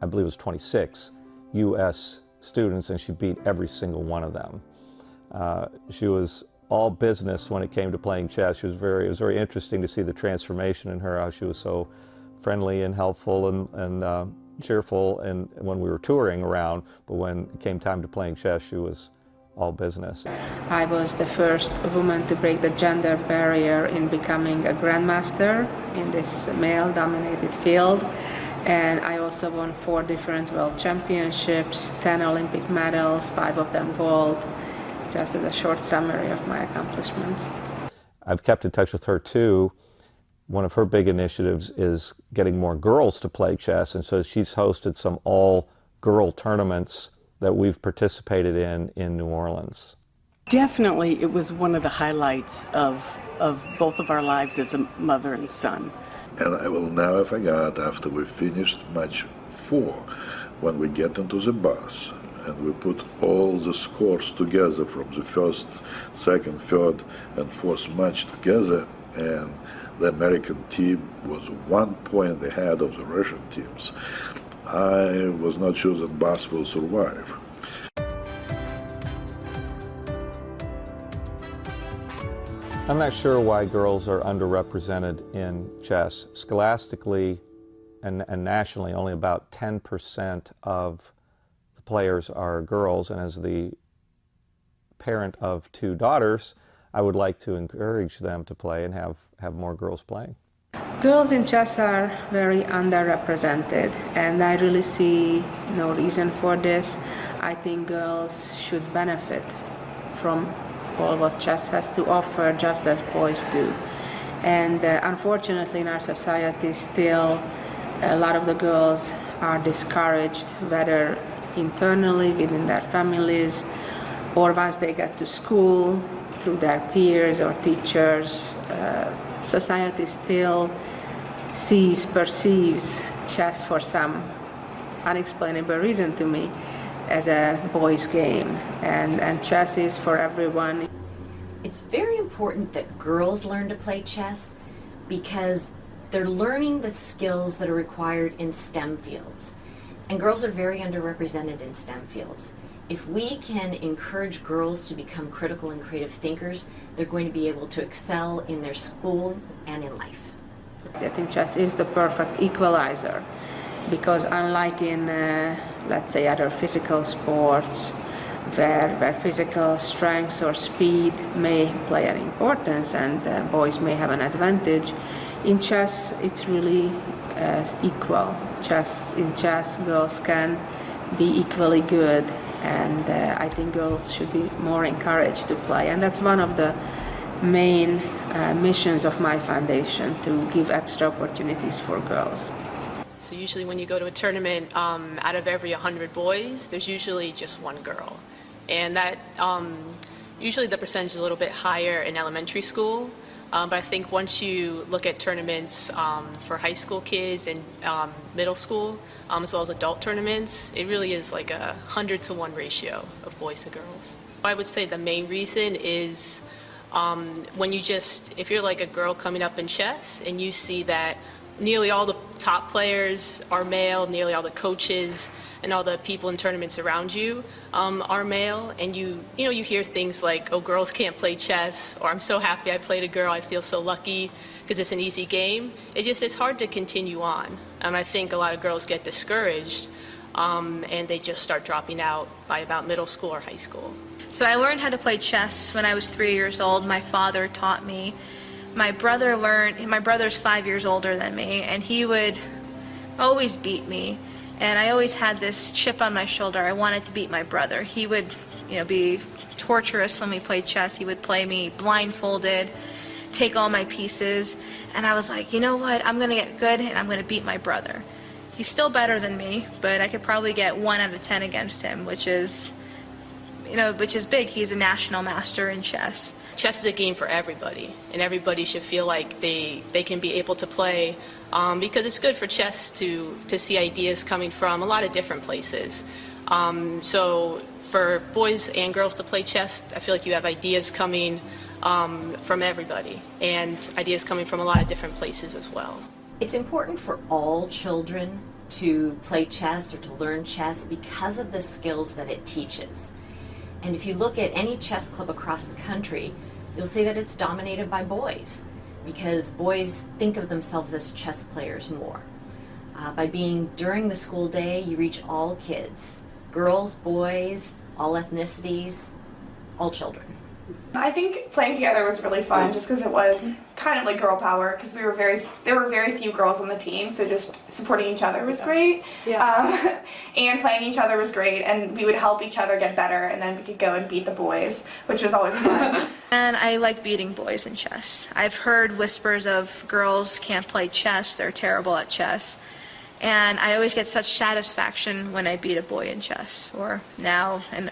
I believe it was 26 U.S. students, and she beat every single one of them. She was all business when it came to playing chess. It was very interesting to see the transformation in her, how she was so friendly and helpful and cheerful and when we were touring around, but when it came time to playing chess, she was all business. I was the first woman to break the gender barrier in becoming a grandmaster in this male-dominated field. And I also won 4 different world championships, 10 Olympic medals, 5 of them gold, just as a short summary of my accomplishments. I've kept in touch with her too. One of her big initiatives is getting more girls to play chess, and so she's hosted some all-girl tournaments that we've participated in New Orleans. Definitely, it was one of the highlights of both of our lives as a mother and son. And I will never forget, after we finished match 4, when we get into the bus and we put all the scores together from the first, second, third, and fourth match together, and the American team was 1 point ahead of the Russian teams. I was not sure that bus will survive. I'm not sure why girls are underrepresented in chess. Scholastically and nationally, only about 10% of the players are girls, and as the parent of 2 daughters, I would like to encourage them to play and have more girls playing. Girls in chess are very underrepresented, and I really see no reason for this. I think girls should benefit from all what chess has to offer, just as boys do. And unfortunately, in our society, still a lot of the girls are discouraged, whether internally within their families, or once they get to school through their peers or teachers. Society still perceives chess for some unexplainable reason to me as a boys' game, and chess is for everyone. It's very important that girls learn to play chess because they're learning the skills that are required in STEM fields. And girls are very underrepresented in STEM fields. If we can encourage girls to become critical and creative thinkers, they're going to be able to excel in their school and in life. I think chess is the perfect equalizer because unlike in, let's say, other physical sports where physical strength or speed may play an importance and boys may have an advantage, in chess it's really equal. In chess, girls can be equally good, and I think girls should be more encouraged to play, and that's one of the main missions of my foundation, to give extra opportunities for girls. So usually when you go to a tournament, out of every 100 boys, there's usually just 1 girl. And that, usually the percentage is a little bit higher in elementary school, but I think once you look at tournaments for high school kids and middle school, as well as adult tournaments, it really is like a 100-to-1 ratio of boys to girls. I would say the main reason is if you're like a girl coming up in chess and you see that nearly all the top players are male, nearly all the coaches and all the people in tournaments around you are male, and you hear things like, oh, girls can't play chess, or I'm so happy I played a girl, I feel so lucky because it's an easy game. It's hard to continue on. I think a lot of girls get discouraged and they just start dropping out by about middle school or high school. So I learned how to play chess when I was 3 years old. My father taught me. My brother's 5 years older than me, and he would always beat me. And I always had this chip on my shoulder. I wanted to beat my brother. He would, be torturous when we played chess. He would play me blindfolded, take all my pieces. And I was like, you know what? I'm going to get good and I'm going to beat my brother. He's still better than me, but I could probably get 1 out of 10 against him, which is big. He's a national master in chess. Chess is a game for everybody, and everybody should feel like they can be able to play because it's good for chess to see ideas coming from a lot of different places. So for boys and girls to play chess, I feel like you have ideas coming from everybody and ideas coming from a lot of different places as well. It's important for all children to play chess or to learn chess because of the skills that it teaches. And if you look at any chess club across the country, you'll see that it's dominated by boys because boys think of themselves as chess players more. By being during the school day, you reach all kids, girls, boys, all ethnicities, all children. I think playing together was really fun just because it was kind of like girl power because there were very few girls on the team, so just supporting each other was great. Yeah. And playing each other was great, and we would help each other get better, and then we could go and beat the boys, which was always fun. And I like beating boys in chess. I've heard whispers of girls can't play chess, they're terrible at chess. And I always get such satisfaction when I beat a boy in chess, or now an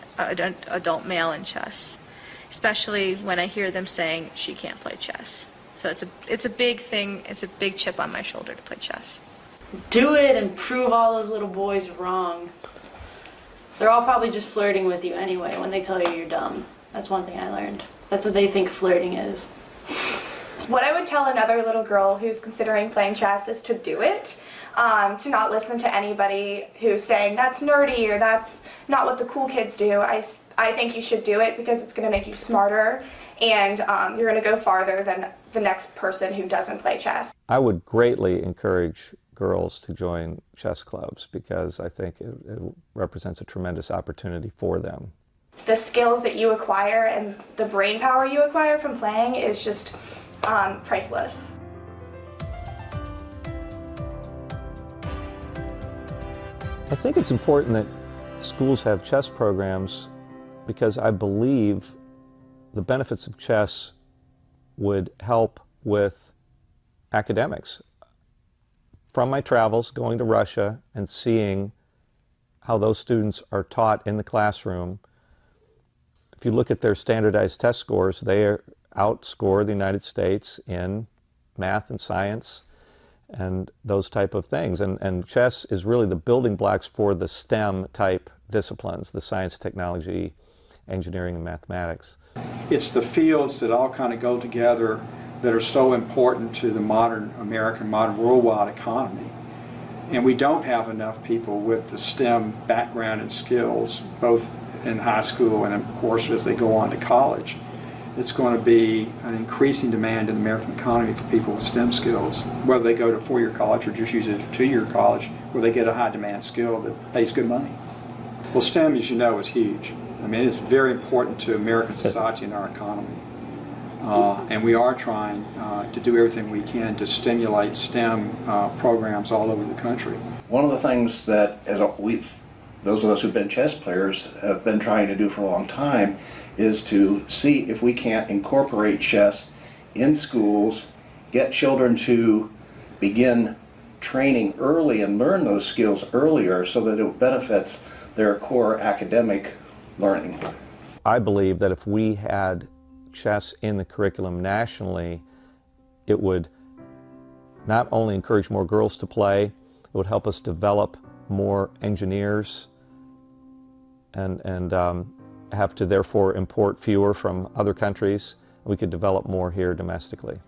adult male in chess. Especially when I hear them saying she can't play chess. So it's a big thing, it's a big chip on my shoulder to play chess. Do it and prove all those little boys wrong. They're all probably just flirting with you anyway when they tell you you're dumb. That's one thing I learned. That's what they think flirting is. What I would tell another little girl who's considering playing chess is to do it. To not listen to anybody who's saying that's nerdy or that's not what the cool kids do. I think you should do it because it's going to make you smarter and you're going to go farther than the next person who doesn't play chess. I would greatly encourage girls to join chess clubs because I think it represents a tremendous opportunity for them. The skills that you acquire and the brain power you acquire from playing is just priceless. I think it's important that schools have chess programs because I believe the benefits of chess would help with academics. From my travels, going to Russia and seeing how those students are taught in the classroom, if you look at their standardized test scores, they outscore the United States in math and science and those type of things. And chess is really the building blocks for the STEM type disciplines, the science, technology, engineering, and mathematics. It's the fields that all kind of go together that are so important to the modern American, modern worldwide economy. And we don't have enough people with the STEM background and skills, both in high school and of course as they go on to college. It's going to be an increasing demand in the American economy for people with STEM skills, whether they go to four-year college or just use a two-year college where they get a high-demand skill that pays good money. Well, STEM, as you know, is huge. I mean, it's very important to American society and our economy. And we are trying to do everything we can to stimulate STEM programs all over the country. One of the things that those of us who've been chess players have been trying to do for a long time is to see if we can't incorporate chess in schools, get children to begin training early and learn those skills earlier so that it benefits their core academic learning. I believe that if we had chess in the curriculum nationally, it would not only encourage more girls to play, it would help us develop more engineers and have to therefore import fewer from other countries. We could develop more here domestically.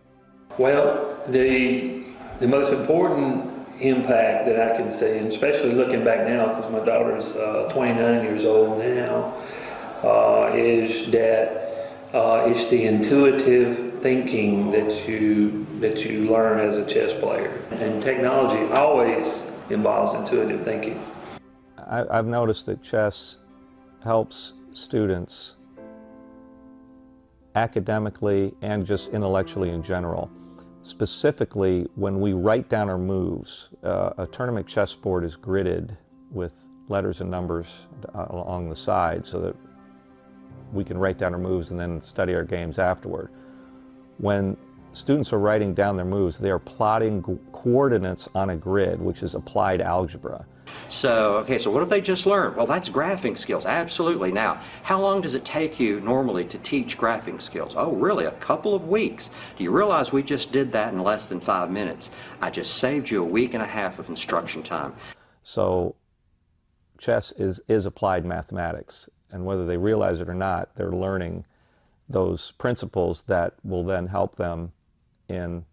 Well, the most important impact that I can see, and especially looking back now, because my daughter's 29 years old now, is that it's the intuitive thinking that you learn as a chess player. And technology always involves intuitive thinking. I've noticed that chess helps students academically and just intellectually in general. Specifically, when we write down our moves, a tournament chessboard is gridded with letters and numbers along the side so that we can write down our moves and then study our games afterward. When students are writing down their moves, they are plotting coordinates on a grid, which is applied algebra. So what have they just learned? Well, that's graphing skills, absolutely. Now, how long does it take you normally to teach graphing skills? Oh, really, a couple of weeks. Do you realize we just did that in less than 5 minutes? I just saved you a week and a half of instruction time. So chess is applied mathematics, and whether they realize it or not, they're learning those principles that will then help them in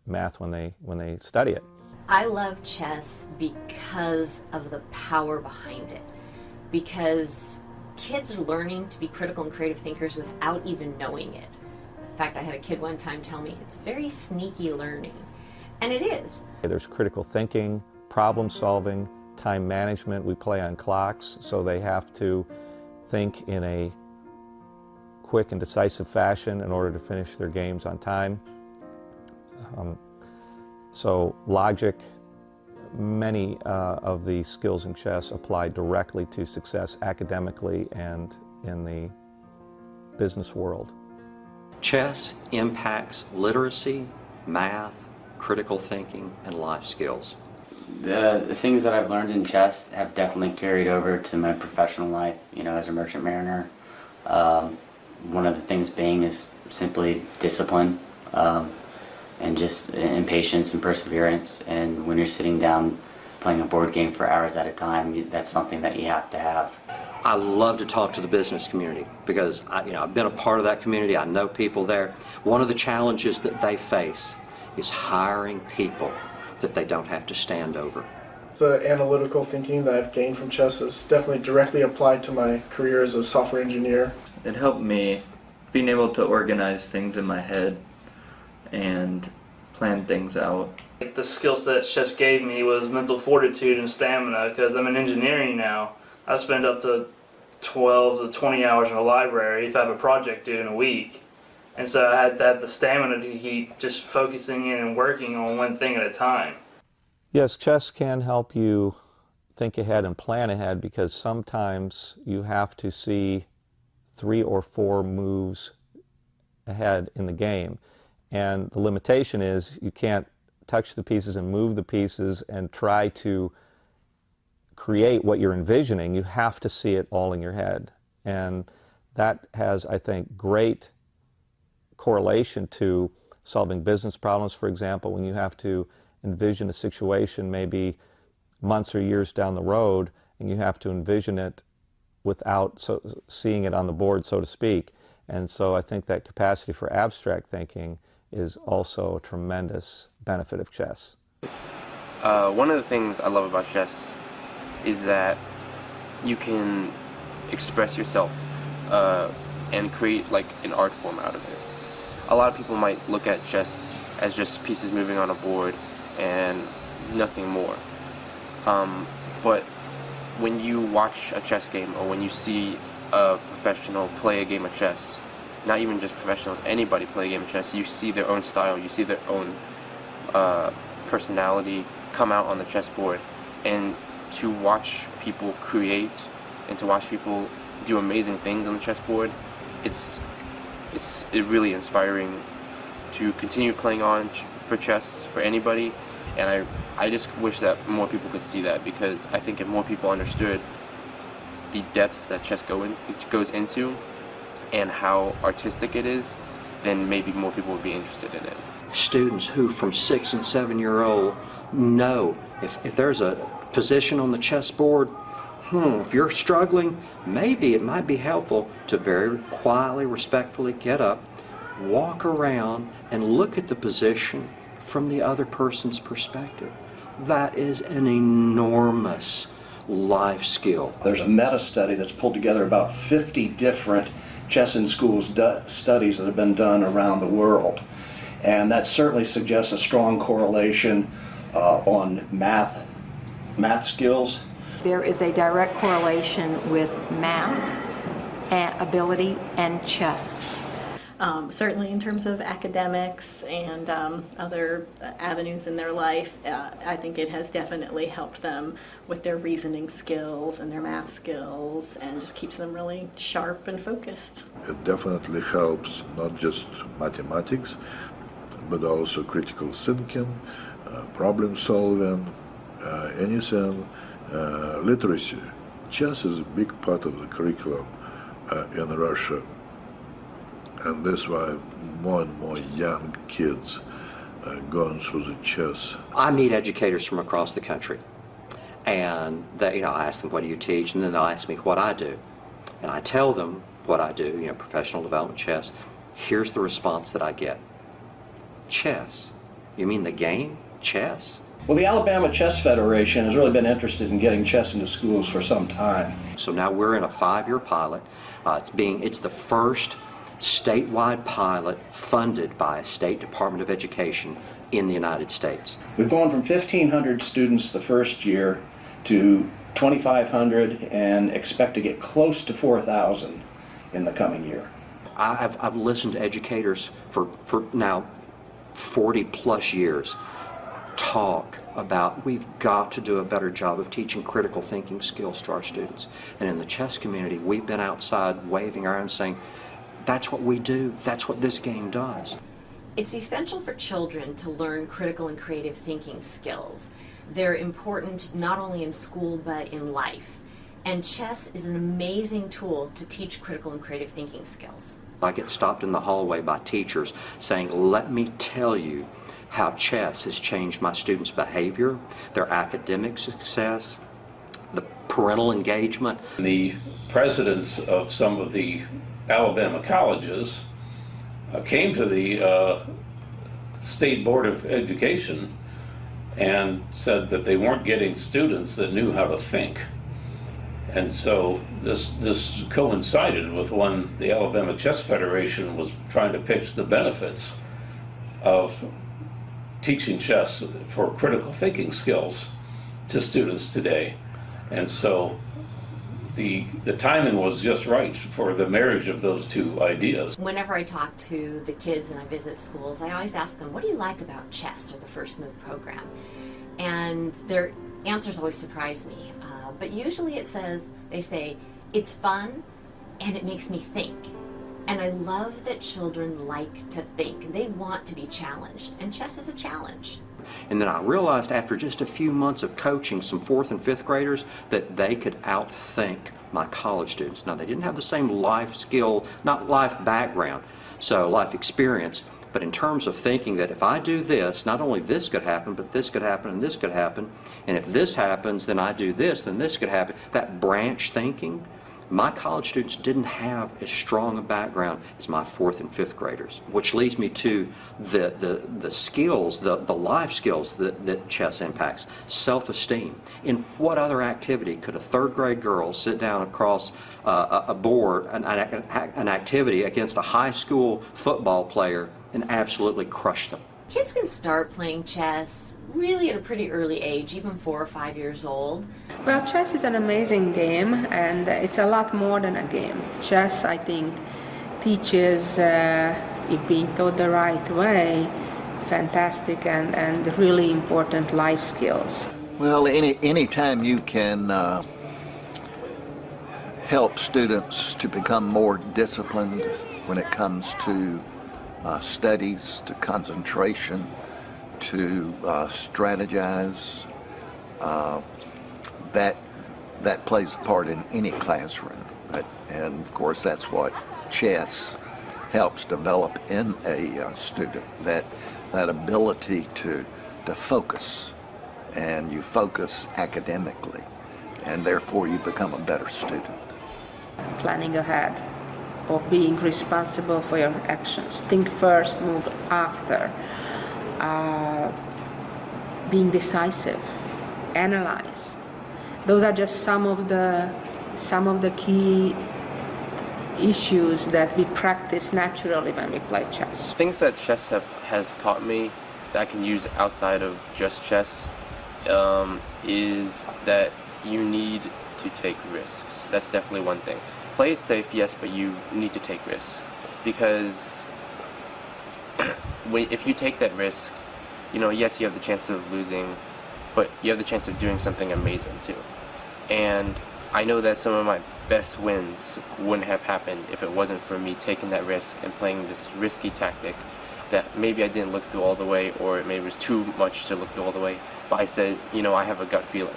math when they study it. I love chess because of the power behind it. Because kids are learning to be critical and creative thinkers without even knowing it. In fact, I had a kid one time tell me it's very sneaky learning. And it is. There's critical thinking, problem solving, time management. We play on clocks, so they have to think in a quick and decisive fashion in order to finish their games on time. So logic, many of the skills in chess apply directly to success academically and in the business world. Chess impacts literacy, math, critical thinking, and life skills. The things that I've learned in chess have definitely carried over to my professional life, as a merchant mariner. One of the things being is simply discipline. And just in patience and perseverance. And when you're sitting down playing a board game for hours at a time, that's something that you have to have. I love to talk to the business community because I've been a part of that community. I know people there. One of the challenges that they face is hiring people that they don't have to stand over. The analytical thinking that I've gained from chess is definitely directly applied to my career as a software engineer. It helped me being able to organize things in my head and plan things out. The skill set chess gave me was mental fortitude and stamina, because I'm in engineering now. I spend up to 12 to 20 hours in a library if I have a project due in a week. And so I had to have the stamina to keep just focusing in and working on one thing at a time. Yes, chess can help you think ahead and plan ahead, because sometimes you have to see 3 or 4 moves ahead in the game. And the limitation is you can't touch the pieces and move the pieces and try to create what you're envisioning. You have to see it all in your head. And that has, I think, great correlation to solving business problems, for example, when you have to envision a situation maybe months or years down the road, and you have to envision it without seeing it on the board, so to speak. And so I think that capacity for abstract thinking is also a tremendous benefit of chess. One of the things I love about chess is that you can express yourself and create like an art form out of it. A lot of people might look at chess as just pieces moving on a board and nothing more. But when you watch a chess game, or when you see a professional play a game of chess, not even just professionals, anybody play a game of chess, you see their own style, you see their own personality come out on the chessboard. And to watch people create and to watch people do amazing things on the chessboard, it's really inspiring to continue playing on for chess for anybody. And I just wish that more people could see that, because I think if more people understood the depths that chess goes into and how artistic it is, then maybe more people would be interested in it. Students who from 6 and 7 year old know if there's a position on the chessboard, if you're struggling, maybe it might be helpful to very quietly, respectfully get up, walk around, and look at the position from the other person's perspective. That is an enormous life skill. There's a meta-study that's pulled together about 50 different chess in schools studies that have been done around the world. And that certainly suggests a strong correlation on math skills. There is a direct correlation with math ability and chess. Certainly in terms of academics and other avenues in their life, I think it has definitely helped them with their reasoning skills and their math skills, and just keeps them really sharp and focused. It definitely helps not just mathematics, but also critical thinking, problem solving, anything, literacy. Chess is a big part of the curriculum in Russia. And that's why more and more young kids are going through the chess. I meet educators from across the country, and they, I ask them, what do you teach? And then they'll ask me what I do. And I tell them what I do, professional development chess. Here's the response that I get. Chess? You mean the game? Chess? Well, the Alabama Chess Federation has really been interested in getting chess into schools for some time. So now we're in a 5-year pilot. It's the first statewide pilot funded by a state Department of Education in the United States. We've gone from 1,500 students the first year to 2,500 and expect to get close to 4,000 in the coming year. I've listened to educators for now 40 plus years talk about we've got to do a better job of teaching critical thinking skills to our students. And in the chess community, we've been outside waving our arms saying, that's what we do, that's what this game does. It's essential for children to learn critical and creative thinking skills. They're important not only in school but in life. And chess is an amazing tool to teach critical and creative thinking skills. I get stopped in the hallway by teachers saying, let me tell you how chess has changed my students' behavior, their academic success, the parental engagement. The presidents of some of the Alabama colleges came to the State Board of Education and said that they weren't getting students that knew how to think. And so this coincided with when the Alabama Chess Federation was trying to pitch the benefits of teaching chess for critical thinking skills to students today. And so the timing was just right for the marriage of those two ideas. Whenever I talk to the kids and I visit schools, I always ask them, what do you like about chess or the First Move program? And their answers always surprise me. But usually they say, it's fun and it makes me think. And I love that children like to think. They want to be challenged, and chess is a challenge. And then I realized after just a few months of coaching some 4th and 5th graders that they could outthink my college students. Now, they didn't have the same life skill, not life background, so life experience, but in terms of thinking that if I do this, not only this could happen, but this could happen and this could happen, and if this happens, then I do this, then this could happen. That branch thinking, my college students didn't have as strong a background as my 4th and 5th graders, which leads me to the skills, the life skills that chess impacts. Self-esteem. In what other activity could a 3rd grade girl sit down across a board, an activity against a high school football player and absolutely crush them? Kids can start playing chess really at a pretty early age, even 4 or 5 years old. Well, chess is an amazing game, and it's a lot more than a game. Chess, I think, teaches, if being taught the right way, fantastic and really important life skills. Well, any time you can help students to become more disciplined when it comes to studies, to concentration, to strategize, that plays a part in any classroom. And of course, that's what chess helps develop in a student, that ability to focus, and you focus academically, and therefore you become a better student. Planning ahead, of being responsible for your actions. Think first, move after. Being decisive, analyze. Those are just some of the key issues that we practice naturally when we play chess. Things that chess has taught me that I can use outside of just chess is that you need to take risks. That's definitely one thing. Play it safe, yes, but you need to take risks, because if you take that risk, yes, you have the chance of losing, but you have the chance of doing something amazing too. And I know that some of my best wins wouldn't have happened if it wasn't for me taking that risk and playing this risky tactic that maybe I didn't look through all the way, or maybe it was too much to look through all the way, but I said, I have a gut feeling,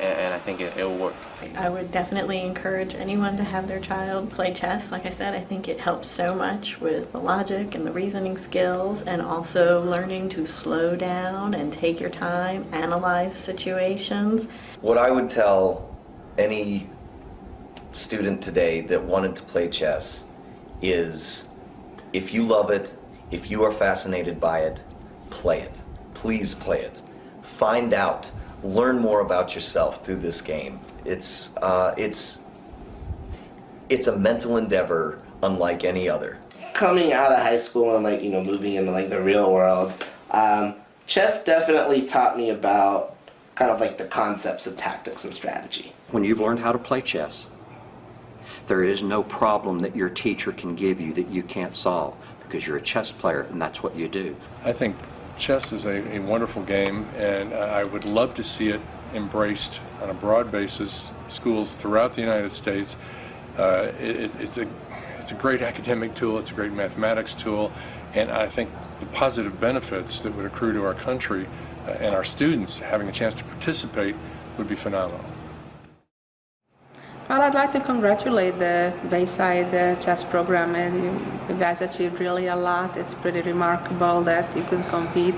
and I think it'll work. I would definitely encourage anyone to have their child play chess. Like I said, I think it helps so much with the logic and the reasoning skills, and also learning to slow down and take your time, analyze situations. What I would tell any student today that wanted to play chess is, if you love it, if you are fascinated by it, play it. Please play it. Find out, learn more about yourself through this game. It's a mental endeavor unlike any other. Coming out of high school and moving into the real world, chess definitely taught me about kind of the concepts of tactics and strategy. When you've learned how to play chess, there is no problem that your teacher can give you that you can't solve, because you're a chess player and that's what you do. I think chess is a wonderful game, and I would love to see it embraced on a broad basis, schools throughout the United States. It's a great academic tool, it's a great mathematics tool, and I think the positive benefits that would accrue to our country and our students having a chance to participate would be phenomenal. Well, I'd like to congratulate the Bayside chess program, and you guys achieved really a lot. It's pretty remarkable that you could compete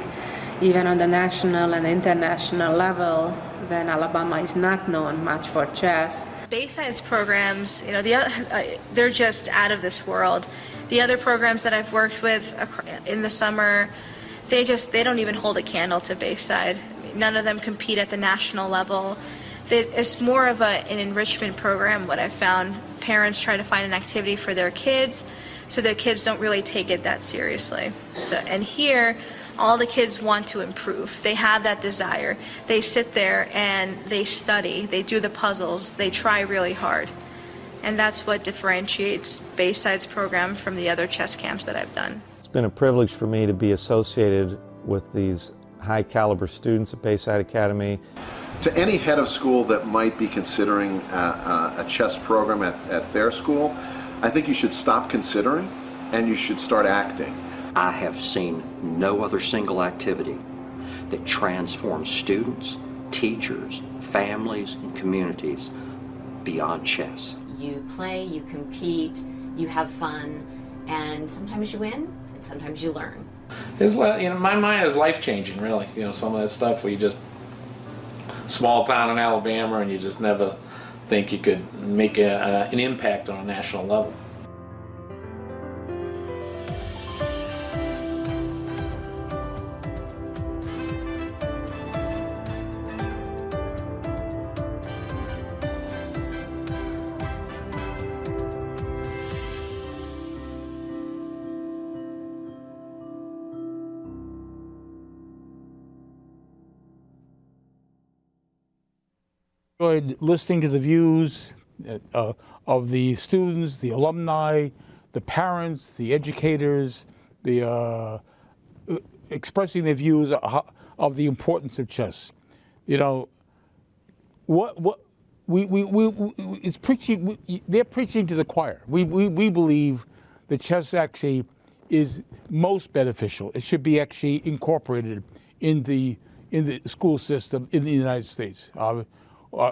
even on the national and international level when Alabama is not known much for chess. Bayside's programs, they're just out of this world. The other programs that I've worked with in the summer, they don't even hold a candle to Bayside. None of them compete at the national level. It's more of an enrichment program. What I've found, parents try to find an activity for their kids, so their kids don't really take it that seriously. And here, all the kids want to improve. They have that desire. They sit there and they study. They do the puzzles. They try really hard. And that's what differentiates Bayside's program from the other chess camps that I've done. It's been a privilege for me to be associated with these high caliber students at Bayside Academy. To any head of school that might be considering a chess program at their school, I think you should stop considering and you should start acting. I have seen no other single activity that transforms students, teachers, families, and communities beyond chess. You play, you compete, you have fun, and sometimes you win, and sometimes you learn. My mind is life-changing, really. Some of that stuff where you just small town in Alabama and you just never think you could make an impact on a national level. Enjoyed listening to the views of the students, the alumni, the parents, the educators, expressing their views of the importance of chess. It's preaching. They're preaching to the choir. We believe that chess actually is most beneficial. It should be actually incorporated in the school system in the United States.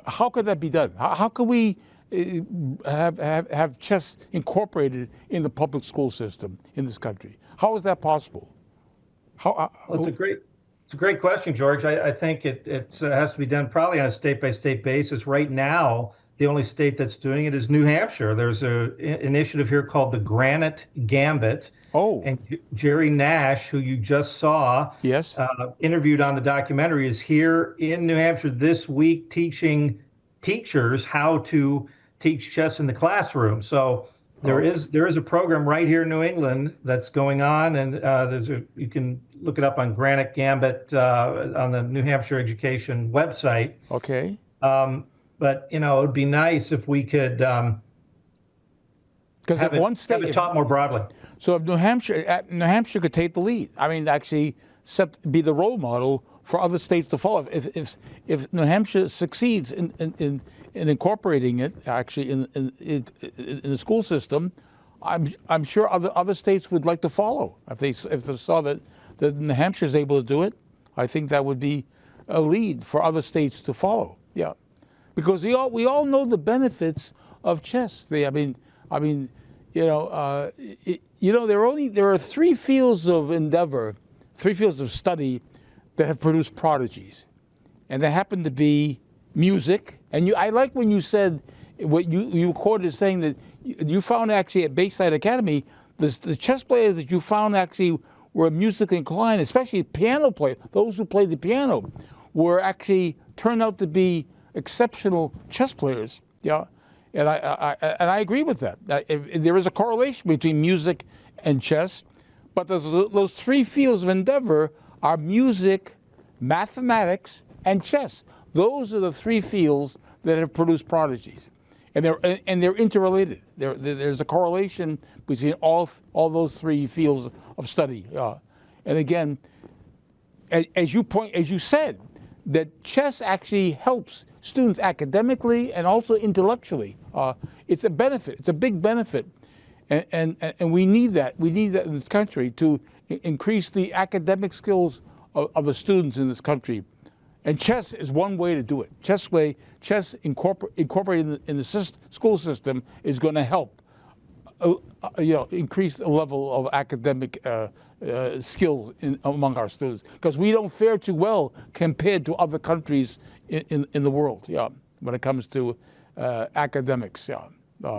How could that be done? How can we have chess incorporated in the public school system in this country? How is that possible? Well, it's a great question, George. I think it has to be done probably on a state-by-state basis. Right now, the only state that's doing it is New Hampshire. There's an initiative here called the Granite Gambit. Oh. And Jerry Nash, who you just saw, yes, interviewed on the documentary, is here in New Hampshire this week teaching teachers how to teach chess in the classroom. So there is a program right here in New England that's going on, and you can look it up on Granite Gambit on the New Hampshire Education website. Okay. But it would be nice if we could have it taught more broadly. So if New Hampshire could take the lead. I mean, actually be the role model for other states to follow. If New Hampshire succeeds in incorporating it actually in the school system, I'm sure other states would like to follow. If they saw that New Hampshire is able to do it, I think that would be a lead for other states to follow. Yeah, because we all know the benefits of chess. There are three fields of endeavor, three fields of study that have produced prodigies, and they happen to be music. And I like when you said what you quoted saying that you found actually at Bayside Academy the chess players that you found actually were musically inclined, especially piano players. Those who played the piano were actually turned out to be exceptional chess players. Yeah. And I agree with that. There is a correlation between music and chess, but those three fields of endeavor are music, mathematics, and chess. Those are the three fields that have produced prodigies, and they're interrelated. There's a correlation between all those three fields of study. And again, as you said, that chess actually helps students academically and also intellectually. It's a benefit. It's a big benefit, and we need that. We need that in this country to increase the academic skills of the students in this country. And chess is one way to do it. Chess incorporated in the school system is going to help, increase the level of academic skills among our students, because we don't fare too well compared to other countries in the world. Yeah, when it comes to academics. Yeah,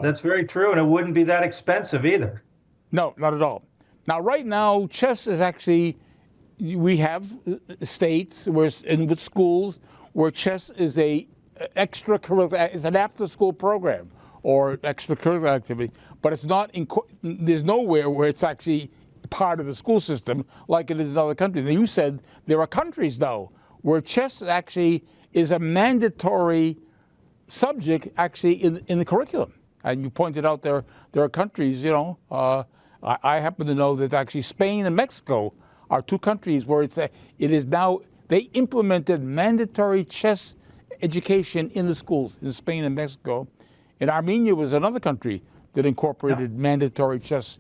that's very true, and it wouldn't be that expensive either. No, not at all. Now, right now, chess is actually. We have states and with schools where chess is a extracurricular. It's an after-school program or extracurricular activity, but it's not. There's nowhere where it's actually part of the school system like it is in other countries. And you said there are countries now where chess actually is a mandatory subject actually in the curriculum. And you pointed out there are countries, I happen to know that actually Spain and Mexico are two countries where it is now, they implemented mandatory chess education in the schools in Spain and Mexico. And Armenia was another country that incorporated mandatory chess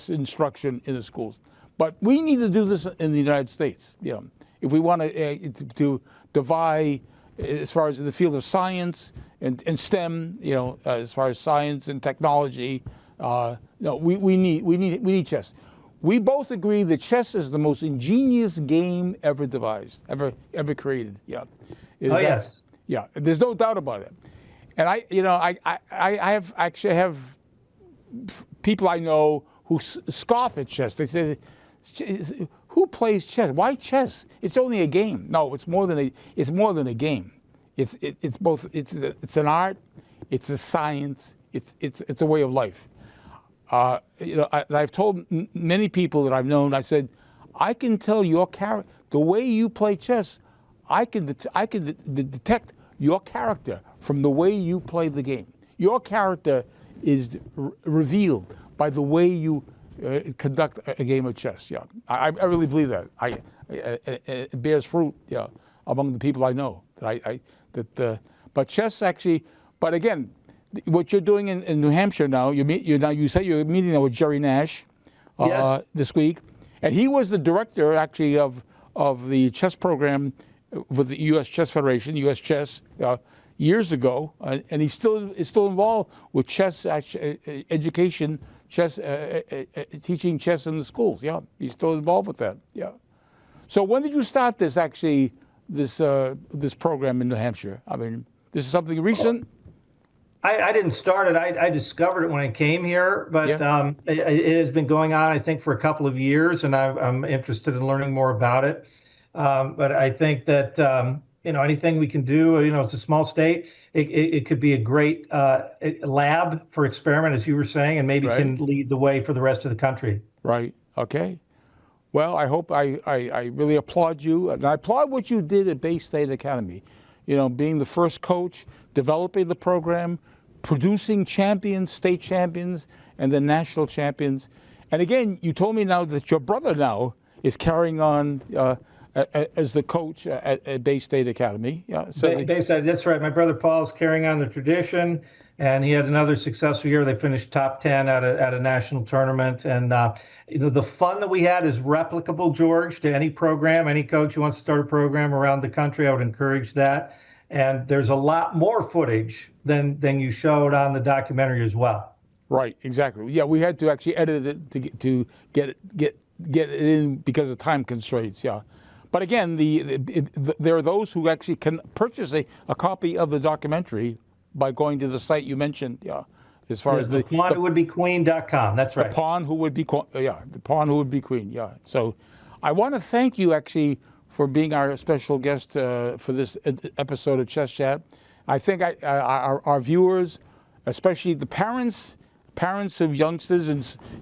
instruction in the schools. But we need to do this in the United States. If we want to divide as far as in the field of science and STEM, as far as science and technology, we need chess. We both agree that chess is the most ingenious game ever devised, ever created. Yeah. Yes. Yeah. There's no doubt about it. And I have people I know who scoff at chess. They say, "Who plays chess? Why chess? It's only a game." No, it's more than a game. It's both. It's an art. It's a science. It's a way of life. I've told many people that I've known. I said, I can tell your character the way you play chess. I can detect your character from the way you play the game. Your character is revealed by the way you conduct a game of chess. Yeah, I really believe that. It bears fruit. Yeah, among the people I know. But chess actually. But again, what you're doing in New Hampshire now, you say you're meeting with Jerry Nash Yes. this week, and he was the director actually of the chess program with the U.S. Chess Federation, U.S. Chess, years ago, and he still is involved with chess education, teaching chess in the schools. Yeah, he's still involved with that. Yeah. So when did you start this this program in New Hampshire? I mean, this is something recent. I didn't start it. I discovered it when I came here, but it has been going on, I think, for a couple of years, and I'm interested in learning more about it. But I think that anything we can do, it's a small state. It could be a great lab for experiment, as you were saying, and maybe can lead the way for the rest of the country. Right. Okay. Well, I hope I really applaud you, and I applaud what you did at Bay State Academy. Being the first coach, developing the program, producing champions, state champions, and then national champions. And again, you told me now that your brother now is carrying on as the coach at Bay State Academy. Yeah, so Bay State, that's right. My brother Paul's carrying on the tradition, and he had another successful year. They finished top 10 at a national tournament. And the fun that we had is replicable, George, to any program, any coach who wants to start a program around the country. I would encourage that. And there's a lot more footage than you showed on the documentary as well. Right, exactly. Yeah, we had to actually edit it to get it in because of time constraints. Yeah, but again, there are those who actually can purchase a copy of the documentary by going to the site you mentioned. Yeah, as far as the pawnwhowould-be-queen.com. That's right. The pawn who would be the pawn who would be queen. Yeah. So, I want to thank you actually for being our special guest for this episode of Chess Chat. I think our viewers, especially the parents of youngsters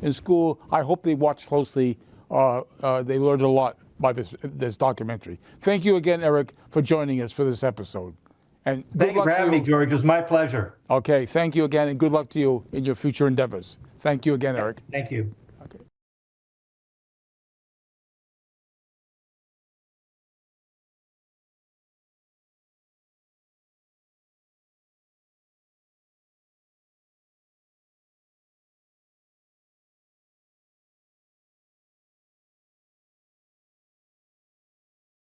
in school, I hope they watch closely. They learned a lot by this documentary. Thank you again, Eric, for joining us for this episode. And thank you for having me, George. It was my pleasure. Okay, thank you again, and good luck to you in your future endeavors. Thank you again, Eric. Thank you.